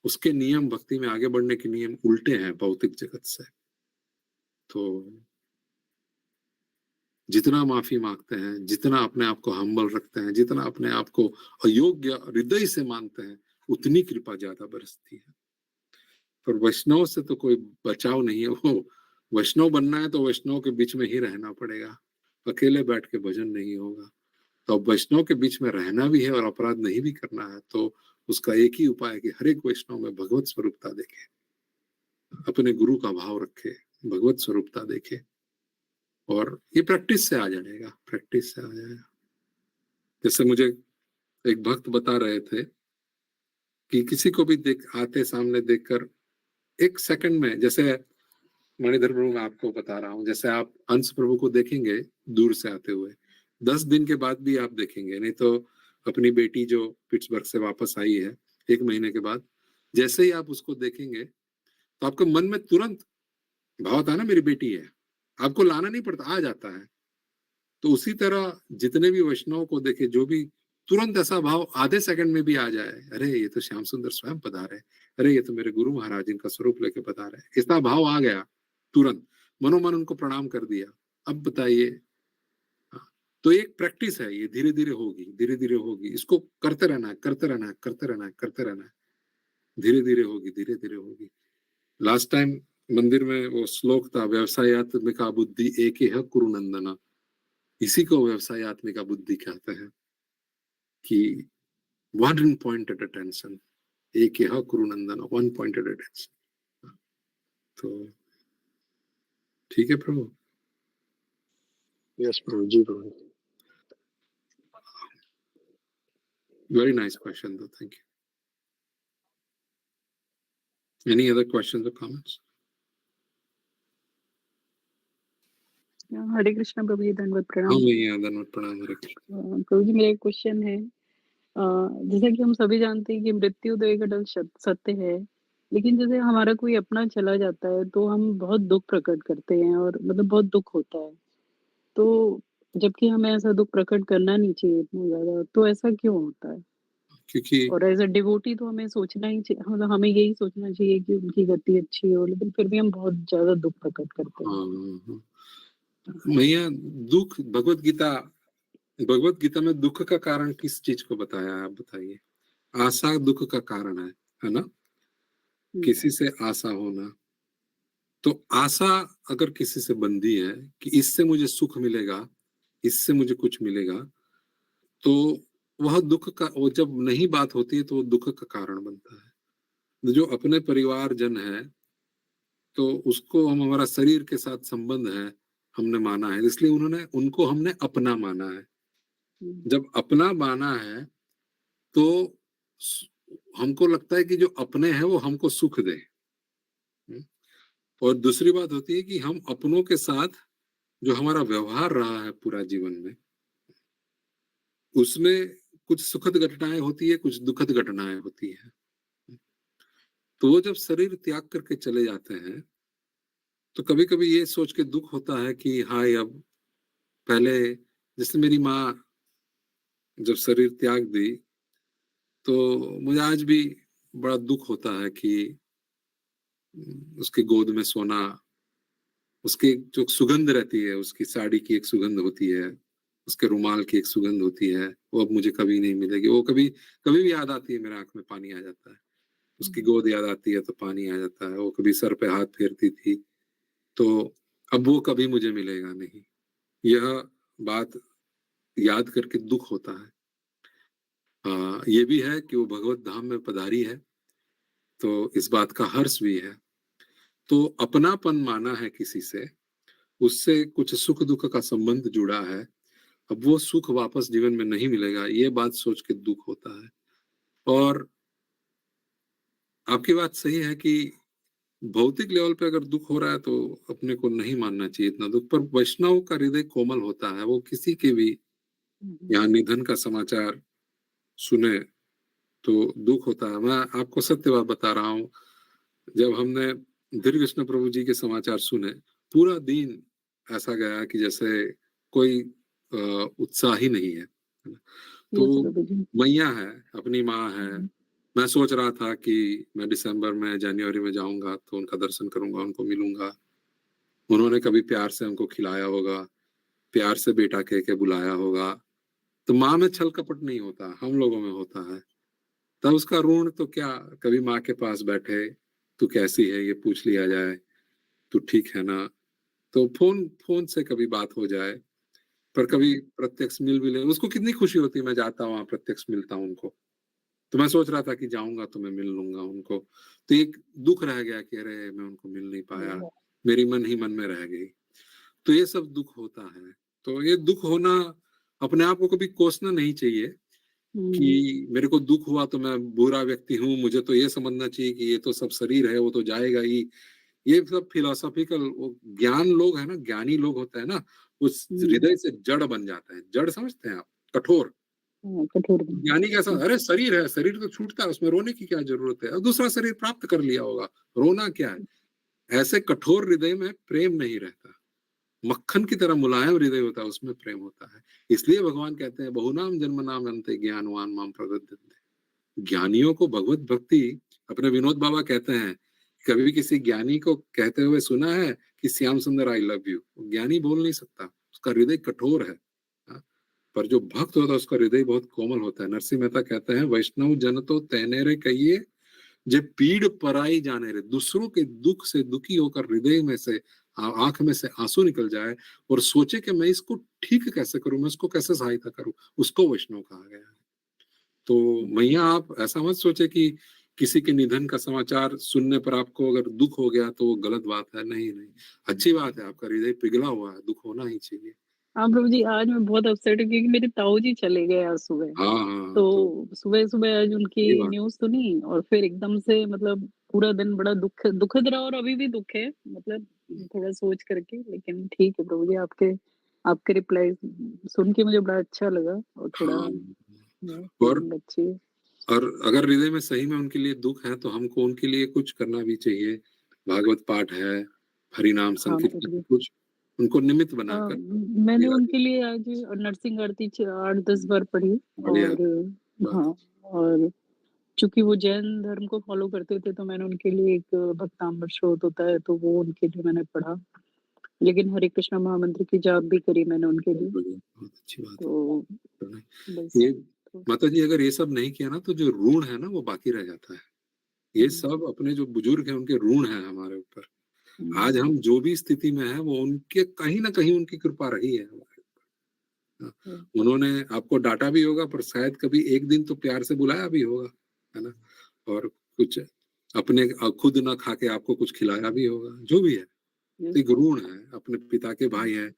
उसके नियम, भक्ति में आगे बढ़ने के नियम उल्टे हैं भौतिक जगत से। तो जितना माफी मांगते हैं, जितना अपने आप को हम्बल रखते हैं, जितना अपने आप को अयोग्य हृदय से मानते हैं, उतनी कृपा ज्यादा बरसती है। पर वैष्णव से तो कोई बचाव नहीं है। वो वैष्णव बनना है तो वैष्णव के बीच में ही रहना पड़ेगा, अकेले बैठ के भजन नहीं होगा। तो अब वैष्णव के बीच में रहना भी है और अपराध नहीं भी करना है, तो उसका एक ही उपाय है कि हर एक वैष्णव में भगवत स्वरूपता देखे, अपने गुरु का भाव रखे, भगवत स्वरूपता देखे, और ये प्रैक्टिस से आ जाएगा, प्रैक्टिस से आ जाएगा। जैसे मुझे एक भक्त बता रहे थे कि किसी को भी देख आते सामने देखकर एक सेकंड में, जैसे मणिधर प्रभु मैं आपको बता रहा हूँ, जैसे आप अंश प्रभु को देखेंगे दूर से आते हुए, 10 दिन के बाद भी आप देखेंगे, नहीं तो अपनी बेटी जो पिट्सबर्ग से वापस आई है 1 महीने के बाद, जैसे ही आप उसको देखेंगे तो आपके मन में तुरंत भाव आता है ना, मेरी बेटी है, आपको लाना नहीं पड़ता, आ जाता है। तो उसी तरह जितने भी वैष्णव को देखे, जो भी तुरंत ऐसा भाव आधे सेकंड में भी आ जाए, अरे ये तो श्याम सुंदर स्वयं पधारे, अरे ये तो मेरे गुरु महाराज इनका स्वरूप लेके पधारे, ऐसा भाव आ गया, तुरंत मनोमन उनको प्रणाम कर दिया। अब बताइए, तो एक प्रैक्टिस है, ये धीरे धीरे होगी, धीरे धीरे होगी, इसको करते रहना है, करते रहना है, करते रहना है, करते रहना है, धीरे धीरे होगी, धीरे धीरे होगी। लास्ट टाइम मंदिर में वो श्लोक था, व्यवसायत्मिका बुद्धि एक है कुरु नंदना, इसी को व्यवसायत्मिका बुद्धि कहते हैं कि वन पॉइंट एट अटेंशन, एक है कुरु नंदना, 1 पॉइंट एट अटेंशन। तो ठीक है प्रभु। Yes Prabhu ji, Prabhu. Very nice question though, thank you. Any other questions or comments? हरे कृष्णा प्रभु जी, धन्यवाद, प्रणाम। हाँ भैया, धन्यवाद, प्रणाम, हरे कृष्ण। प्रभु जी, मेरा एक क्वेश्चन है, जैसा कि हम सभी जानते हैं कि मृत्यु तो एक अटल सत्य है, लेकिन जैसे हमारा कोई अपना चला जाता है तो हम बहुत दुख प्रकट करते हैं, और मतलब बहुत दुख होता है, तो जबकि हमें ऐसा दुख प्रकट करना नहीं चाहिए इतना ज्यादा, तो ऐसा क्यों होता है? क्योंकि और एज अ डिवोटी तो हमें सोचना ही चाहिए, मतलब हमें यही सोचना चाहिए कि उनकी गति अच्छी हो, लेकिन फिर भी हम बहुत ज्यादा दुख प्रकट करते हैं। भैया, दुख, भगवत गीता में दुख का कारण किस चीज को बताया है, आप बताइए। आशा दुख का कारण है ना, किसी से आशा होना। तो आशा अगर किसी से बंधी है कि इससे मुझे सुख मिलेगा, इससे मुझे कुछ मिलेगा, तो वह दुख का, वो जब नहीं बात होती है तो वो दुख का कारण बनता है। जो अपने परिवार जन है, तो उसको हम, हमारा शरीर के साथ संबंध है, हमने माना है, इसलिए उनको हमने अपना माना है। जब अपना माना है तो हमको लगता है कि जो अपने हैं वो हमको सुख दे। और दूसरी बात होती है कि हम अपनों के साथ जो हमारा व्यवहार रहा है पूरा जीवन में, उसमें कुछ सुखद घटनाएं होती है, कुछ दुखद घटनाएं होती है। तो वो जब शरीर त्याग करके चले जाते हैं तो कभी कभी ये सोच के दुख होता है कि हाय, अब पहले जैसे मेरी माँ जब शरीर त्याग दी तो मुझे आज भी बड़ा दुख होता है कि उसकी गोद में सोना, उसकी जो सुगंध रहती है, उसकी साड़ी की एक सुगंध होती है, उसके रुमाल की एक सुगंध होती है, वो अब मुझे कभी नहीं मिलेगी। वो कभी कभी भी याद आती है, मेरे आंख में पानी आ जाता है। उसकी गोद याद आती है तो पानी आ जाता है। वो कभी सर पे हाथ फेरती थी, तो अब वो कभी मुझे मिलेगा नहीं। यह बात याद करके दुख होता है। ये भी है कि वो भगवत धाम में पधारी है, तो इस बात का हर्ष भी है। तो अपनापन माना है किसी से, उससे कुछ सुख दुख का संबंध जुड़ा है। अब वो सुख वापस जीवन में नहीं मिलेगा, ये बात सोच के दुख होता है। और आपकी बात सही है कि भौतिक लेवल पे अगर दुख हो रहा है तो अपने को नहीं मानना चाहिए इतना दुख, पर वैष्णव का हृदय कोमल होता है। वो किसी के भी यहाँ निधन का समाचार सुने तो दुख होता है। मैं आपको सत्य बात बता रहा हूँ, जब हमने धीर कृष्ण प्रभु जी के समाचार सुने, पूरा दिन ऐसा गया कि जैसे कोई उत्साह ही नहीं है। तो मैया है, अपनी माँ है। मैं सोच रहा था कि मैं दिसंबर में, जनवरी में जाऊंगा तो उनका दर्शन करूंगा, उनको मिलूंगा। उन्होंने कभी प्यार से हमको खिलाया होगा, प्यार से बेटा कह के बुलाया होगा। तो माँ में छल कपट नहीं होता, हम लोगों में होता है। तब उसका ऋण तो क्या, कभी माँ के पास बैठे, तू कैसी है ये पूछ लिया जाए, तू ठीक है ना, तो फोन से कभी बात हो जाए, पर कभी प्रत्यक्ष मिल भी ले, उसको कितनी खुशी होती है। मैं जाता हूँ, प्रत्यक्ष मिलता हूँ उनको। तो मैं सोच रहा था कि जाऊंगा तो मैं मिल लूंगा उनको। तो एक दुख रह गया कि अरे मैं उनको मिल नहीं पाया, मेरी मन ही मन में रह गई। तो ये सब दुख होता है। तो ये दुख होना, अपने आप को कभी कोसना नहीं चाहिए कि मेरे को दुख हुआ तो मैं बुरा व्यक्ति हूँ, मुझे तो ये समझना चाहिए कि ये तो सब शरीर है, वो तो जाएगा ही। ये सब फिलोसॉफिकल ज्ञान लोग है ना, ज्ञानी लोग होते हैं ना, उस हृदय से जड़ बन जाता है। जड़ समझते हैं आप, कठोर। ज्ञानी कैसा, अरे शरीर है, शरीर तो छूटता है, उसमें रोने की क्या जरूरत है, अब दूसरा शरीर प्राप्त कर लिया होगा, रोना क्या है। ऐसे कठोर हृदय में प्रेम नहीं रहता। मक्खन की तरह मुलायम हृदय होता है, उसमें प्रेम होता है। इसलिए भगवान कहते हैं बहुनाम जन्म नाम अंते ज्ञानवान माम प्रपद्यन्ते। ज्ञानियों को भगवत भक्ति, अपने विनोद बाबा कहते हैं, कभी किसी ज्ञानी को कहते हुए सुना है कि श्याम सुंदर आई लव यू? ज्ञानी बोल नहीं सकता, उसका हृदय कठोर है। पर जो भक्त होता है उसका हृदय बहुत कोमल होता है। नरसिंह मेहता कहते हैं, वैष्णव जन तो तैने रे कहिए, जे पीड़ पराई जाने रे। दूसरों के दुख से दुखी होकर हृदय में से, आंख में से आंसू निकल जाए और सोचे कि मैं इसको ठीक कैसे करूं, मैं इसको कैसे सहायता करूं, उसको वैष्णव कहा गया है। तो मैया आप ऐसा मत सोचे कि किसी के निधन का समाचार सुनने पर आपको अगर दुख हो गया तो वो गलत बात है। नहीं नहीं, अच्छी बात है, आपका हृदय पिघला हुआ है, दुख होना ही चाहिए। हाँ प्रभु जी, आज मैं बहुत अपसेट हूँ क्योंकि मेरे ताऊ जी चले गए आज सुबह। हाँ, तो सुबह सुबह आज उनकी सही बात। न्यूज सुनी और फिर एकदम से मतलब पूरा दिन बड़ा दुखद रहा और अभी भी दुख है, मतलब थोड़ा सोच करके। लेकिन ठीक है प्रभु जी, आपके रिप्लाई सुन के मुझे बड़ा अच्छा लगा और थोड़ा हाँ, और फीलिंग अच्छी है। और अगर हृदय में सही में उनके लिए दुख है तो हमको उनके लिए कुछ करना भी चाहिए। भागवत पाठ है, हरि नाम हाँ संकीर्तन, प्रभु जी। कुछ उनको निमित्त बनाकर मैंने उनके लिए आज नरसिंह आरती 8-10 बार पढ़ी। बढ़िया और बात। हाँ, और चूंकि वो जैन धर्म को फॉलो करते थे तो मैंने उनके लिए एक भक्तामृत स्रोत होता है तो वो उनके लिए मैंने पढ़ा। लेकिन हरे कृष्णा महामंत्र की जाप भी करी मैंने उनके लिए। बढ़िया, बहुत अच्छी बात तो है। बस ये माता जी अगर ये सब नहीं किया ना तो जो ऋण है ना वो बाकी रह जाता है। ये सब अपने जो बुजुर्ग हैं उनके ऋण है हमारे ऊपर। आज हम जो भी स्थिति में है वो उनके कहीं ना कहीं उनकी कृपा रही है हमारे ऊपर। उन्होंने आपको डांटा भी होगा पर शायद कभी एक दिन तो प्यार से बुलाया भी होगा, है ना, और कुछ अपने खुद ना खा के आपको कुछ खिलाया भी होगा, जो भी है। तो एक ऋण है, अपने पिता के भाई हैं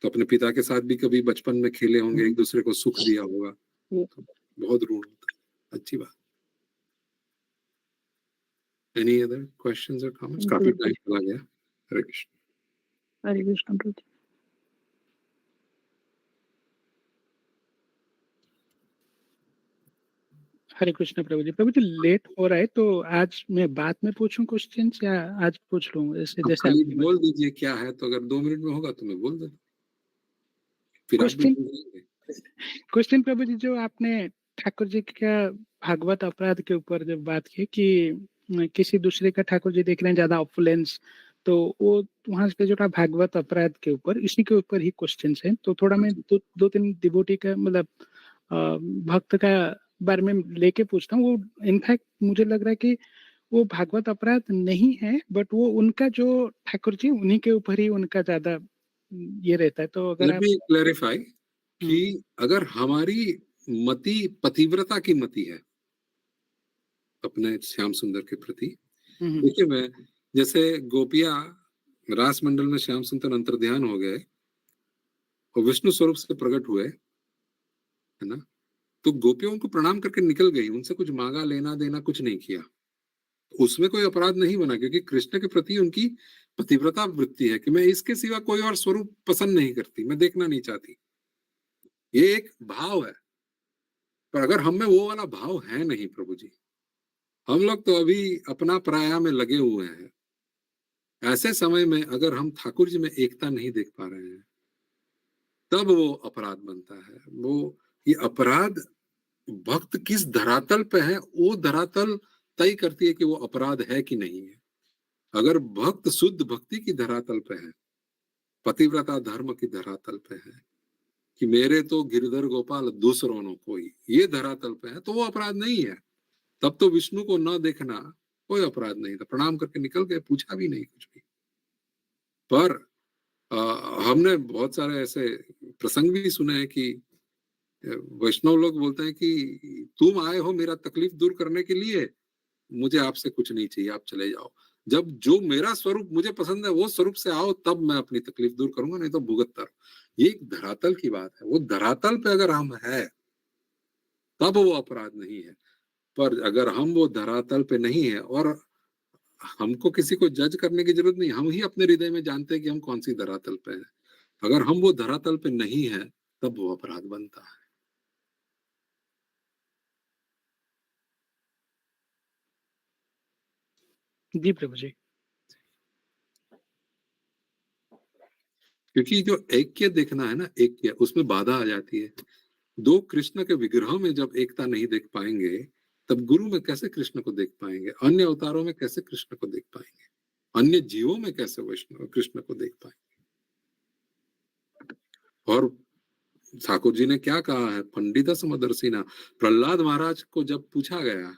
तो अपने पिता के साथ भी कभी बचपन में खेले होंगे, एक दूसरे को सुख दिया होगा, तो बहुत ऋण होता है। अच्छी बात। Any other questions or comments? काफी टाइम चला गया। हरे कृष्ण। हरे कृष्ण प्रभु जी। हरे कृष्ण प्रभु जी। प्रभु जी लेट हो रहा है तो आज मैं बाद में पूछूं क्वेश्चंस या आज पूछ लूं? जैसे आप खाली बोल दीजिए क्या है, तो अगर 2 मिनट में होगा तो मैं बोल देता, फिर आप भी बोल देंगे। क्वेश्चन प्रभु जी, जो आपने ठाकुर जी का भागवत अपराध के ऊपर जब बात की कि किसी दूसरे का ठाकुर जी देख रहे हैं ज्यादा ऑपुलेंस, तो वो वहाँ पे जो था भागवत अपराध के ऊपर, इसी के ऊपर ही क्वेश्चन है। तो थोड़ा मैं दो तीन डिवोटी का मतलब भक्त का बारे में लेके पूछता हूँ। वो इनफैक्ट मुझे लग रहा है कि वो भागवत अपराध नहीं है, बट वो उनका जो ठाकुर जी उन्हीं के ऊपर ही उनका ज्यादा ये रहता है। तो अगर लेट आप मी क्लैरिफाई कि अगर हमारी मति पतिव्रता की मति है अपने श्याम सुंदर के प्रति, देखिए मैं जैसे गोपियां रास मंडल में श्याम सुंदर अंतर्ध्यान हो गए और विष्णु स्वरूप से प्रकट हुए, है ना, तो गोपियों उनको प्रणाम करके निकल गई, उनसे कुछ मांगा, लेना देना कुछ नहीं किया, उसमें कोई अपराध नहीं बना, क्योंकि कृष्ण के प्रति उनकी पतिव्रता वृत्ति है कि मैं इसके सिवा कोई और स्वरूप पसंद नहीं करती, मैं देखना नहीं चाहती, ये एक भाव है। पर अगर हम में वो वाला भाव है नहीं प्रभु जी, हम लोग तो अभी अपना पराया में लगे हुए हैं। ऐसे समय में अगर हम ठाकुर जी में एकता नहीं देख पा रहे हैं, तब वो अपराध बनता है। वो ये अपराध भक्त किस धरातल पे है, वो धरातल तय करती है कि वो अपराध है कि नहीं है। अगर भक्त शुद्ध भक्ति की धरातल पे है, पतिव्रता धर्म की धरातल पे है कि मेरे तो गिरधर गोपाल दूसरों नो कोई, ये धरातल पे है, तो वो अपराध नहीं है। तब तो विष्णु को न देखना कोई अपराध नहीं था, प्रणाम करके निकल गए, पूछा भी नहीं कुछ भी। पर हमने बहुत सारे ऐसे प्रसंग भी सुने हैं कि वैष्णव लोग बोलते हैं कि तुम आए हो मेरा तकलीफ दूर करने के लिए, मुझे आपसे कुछ नहीं चाहिए, आप चले जाओ। जब जो मेरा स्वरूप मुझे पसंद है वो स्वरूप से आओ, तब मैं अपनी तकलीफ दूर करूंगा, नहीं तो भुगतता रहो। ये एक धरातल की बात है, वो धरातल पे अगर हम है तब वो अपराध नहीं है। पर अगर हम वो धरातल पे नहीं है, और हमको किसी को जज करने की जरूरत नहीं, हम ही अपने हृदय में जानते हैं कि हम कौन सी धरातल पे हैं। अगर हम वो धरातल पे नहीं है, तब वो अपराध बनता है। जी प्रभु जी। क्योंकि जो ऐक्य देखना है ना, ऐक्य, उसमें बाधा आ जाती है। दो कृष्ण के विग्रहों में जब एकता नहीं देख पाएंगे, तब गुरु में कैसे कृष्ण को देख पाएंगे, अन्य अवतारों में कैसे कृष्ण को देख पाएंगे, अन्य जीवों में कैसे वैष्णव कृष्ण को देख पाएंगे। और ठाकुर जी ने क्या कहा है, पंडित समदर्शिना। प्रहलाद महाराज को जब पूछा गया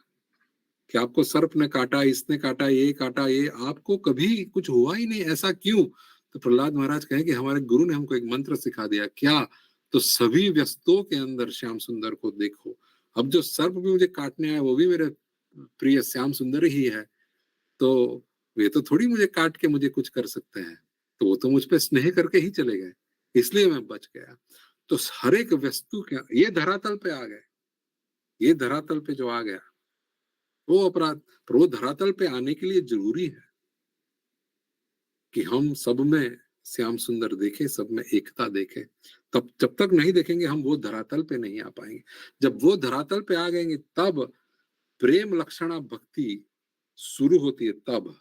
कि आपको सर्प ने काटा, इसने काटा, ये आपको कभी कुछ हुआ ही नहीं, ऐसा क्यों? तो प्रहलाद महाराज कहे कि हमारे गुरु ने हमको एक मंत्र सिखा दिया। क्या? तो सभी व्यस्तों के अंदर श्याम सुंदर को देखो। अब जो सर्प भी मुझे काटने आया वो भी मेरे प्रिय श्याम सुंदर ही है, तो वे तो थोड़ी मुझे काट के मुझे कुछ कर सकते हैं, तो वो तो मुझ पे स्नेह करके ही चले गए, इसलिए मैं बच गया। तो हर एक वस्तु के ये धरातल पे आ गए, ये धरातल पे जो आ गया वो अपराध। पर वो धरातल पे आने के लिए जरूरी है कि हम सब में श्याम सुंदर देखें, सब में एकता देखें। तब जब तक नहीं देखेंगे हम वो धरातल पे नहीं आ पाएंगे। जब वो धरातल पे आ गएंगे तब प्रेम लक्षणा भक्ति शुरू होती है तब।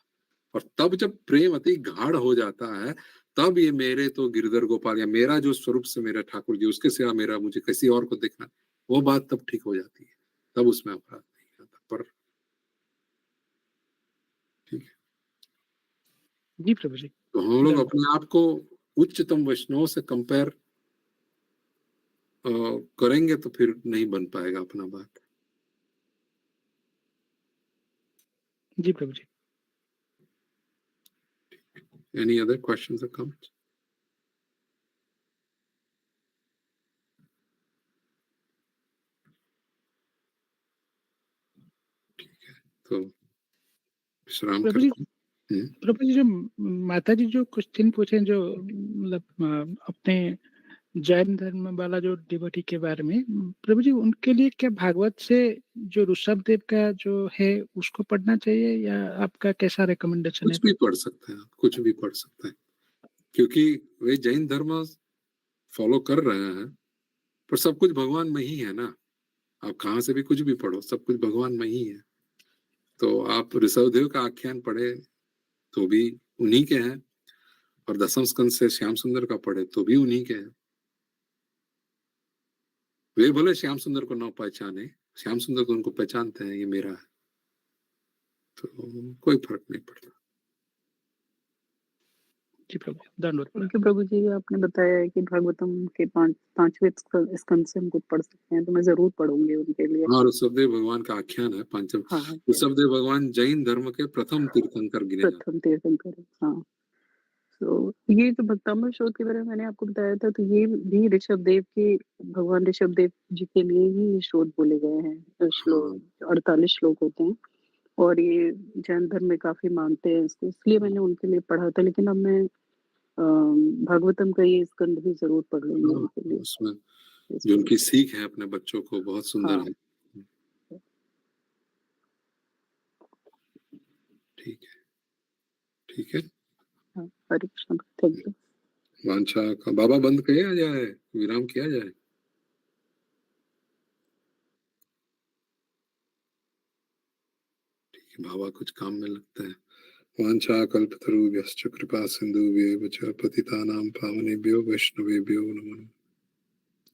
और तब जब प्रेम अति गाढ़ हो जाता है, तब ये मेरे तो गिरधर गोपाल या मेरा जो स्वरूप से मेरा ठाकुर जी, उसके सिवा मेरा मुझे किसी और को देखना, वो बात तब ठीक हो जाती है, तब उसमें अपराध नहीं आता। पर ठीक है, जी प्रभु जी। तो हम लोग अपने आप को उच्चतम वैष्णव से कंपेयर करेंगे तो फिर नहीं बन पाएगा अपना बात। जी प्रभु जी। Any other questions or comments? ठीक है, तो विश्राम प्रभु जी, करते हैं। प्रभु जी जो माता जी जो क्वेश्चन पूछे, जो मतलब अपने जैन धर्म वाला जो डिवोटी के बारे में, प्रभु जी उनके लिए क्या भागवत से जो ऋषभ देव का जो है उसको पढ़ना चाहिए, या आपका कैसा रिकमेंडेशन है? कुछ भी पढ़ सकते हैं आप, कुछ भी पढ़ सकते हैं, क्योंकि वे जैन धर्म फॉलो कर रहे हैं, पर सब कुछ भगवान में ही है ना। आप कहाँ से भी कुछ भी पढ़ो, सब कुछ भगवान में ही है। तो आप ऋषभदेव का आख्यान पढ़े तो भी उन्हीं के हैं, और दसम स्कंद से श्याम सुंदर का पढ़े तो भी उन्हीं के हैं। वे भले श्याम सुंदर को न पहचाने, श्याम सुंदर तो उनको पहचानते हैं, ये मेरा है, तो कोई फर्क नहीं पड़ता। जी प्रभु, दंडवत प्रणाम। थैंक यू प्रभु जी, आपने बताया है कि भागवतम के 5वें स्कंद से हम कुछ पढ़ सकते हैं, तो मैं ज़रूर पढ़ूँगी उनके लिए। हाँ, ऋषभदेव भगवान का आख्यान है पंचम। हाँ, हाँ, ऋषभदेव भगवान जैन धर्म के प्रथम तीर्थंकर गिने जाते प्रथम तीर्थंकर है, हाँ। तो ये जो भक्तामृत स्रोत के बारे में मैंने आपको बताया था, तो ये भी ऋषभदेव के भगवान ऋषभदेव जी के लिए ही ये स्रोत बोले गए हैं। हाँ। श्लोक 48 श्लोक होते हैं और ये जैन धर्म में काफ़ी मानते हैं इसको, इसलिए मैंने उनके लिए पढ़ा था। लेकिन अब मैं भागवतम का ये स्कंद भी ज़रूर पढ़ लूँगी हाँ, उनके लिए। उसमें जो उनकी सीख है अपने बच्चों को बहुत सुंदर हाँ। है। ठीक है, ठीक है। हाँ, हरे कृष्ण, थैंक यू। वांछा का बाबा बंद किया जाए, विराम किया जाए। ठीक है, बाबा कुछ काम में लगते हैं। वांछा कल्पतरुभ्यश्च कृपा सिंधुभ्येव च पतितानां पावनेभ्यो वैष्णवेभ्यो नमो नमः।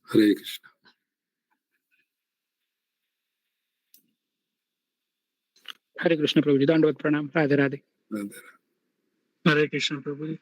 हरे कृष्ण। हरे कृष्ण प्रभु जी, दंडवत प्रणाम। राधे राधे। राधे राधे। हरे कृष्ण प्रभु जी।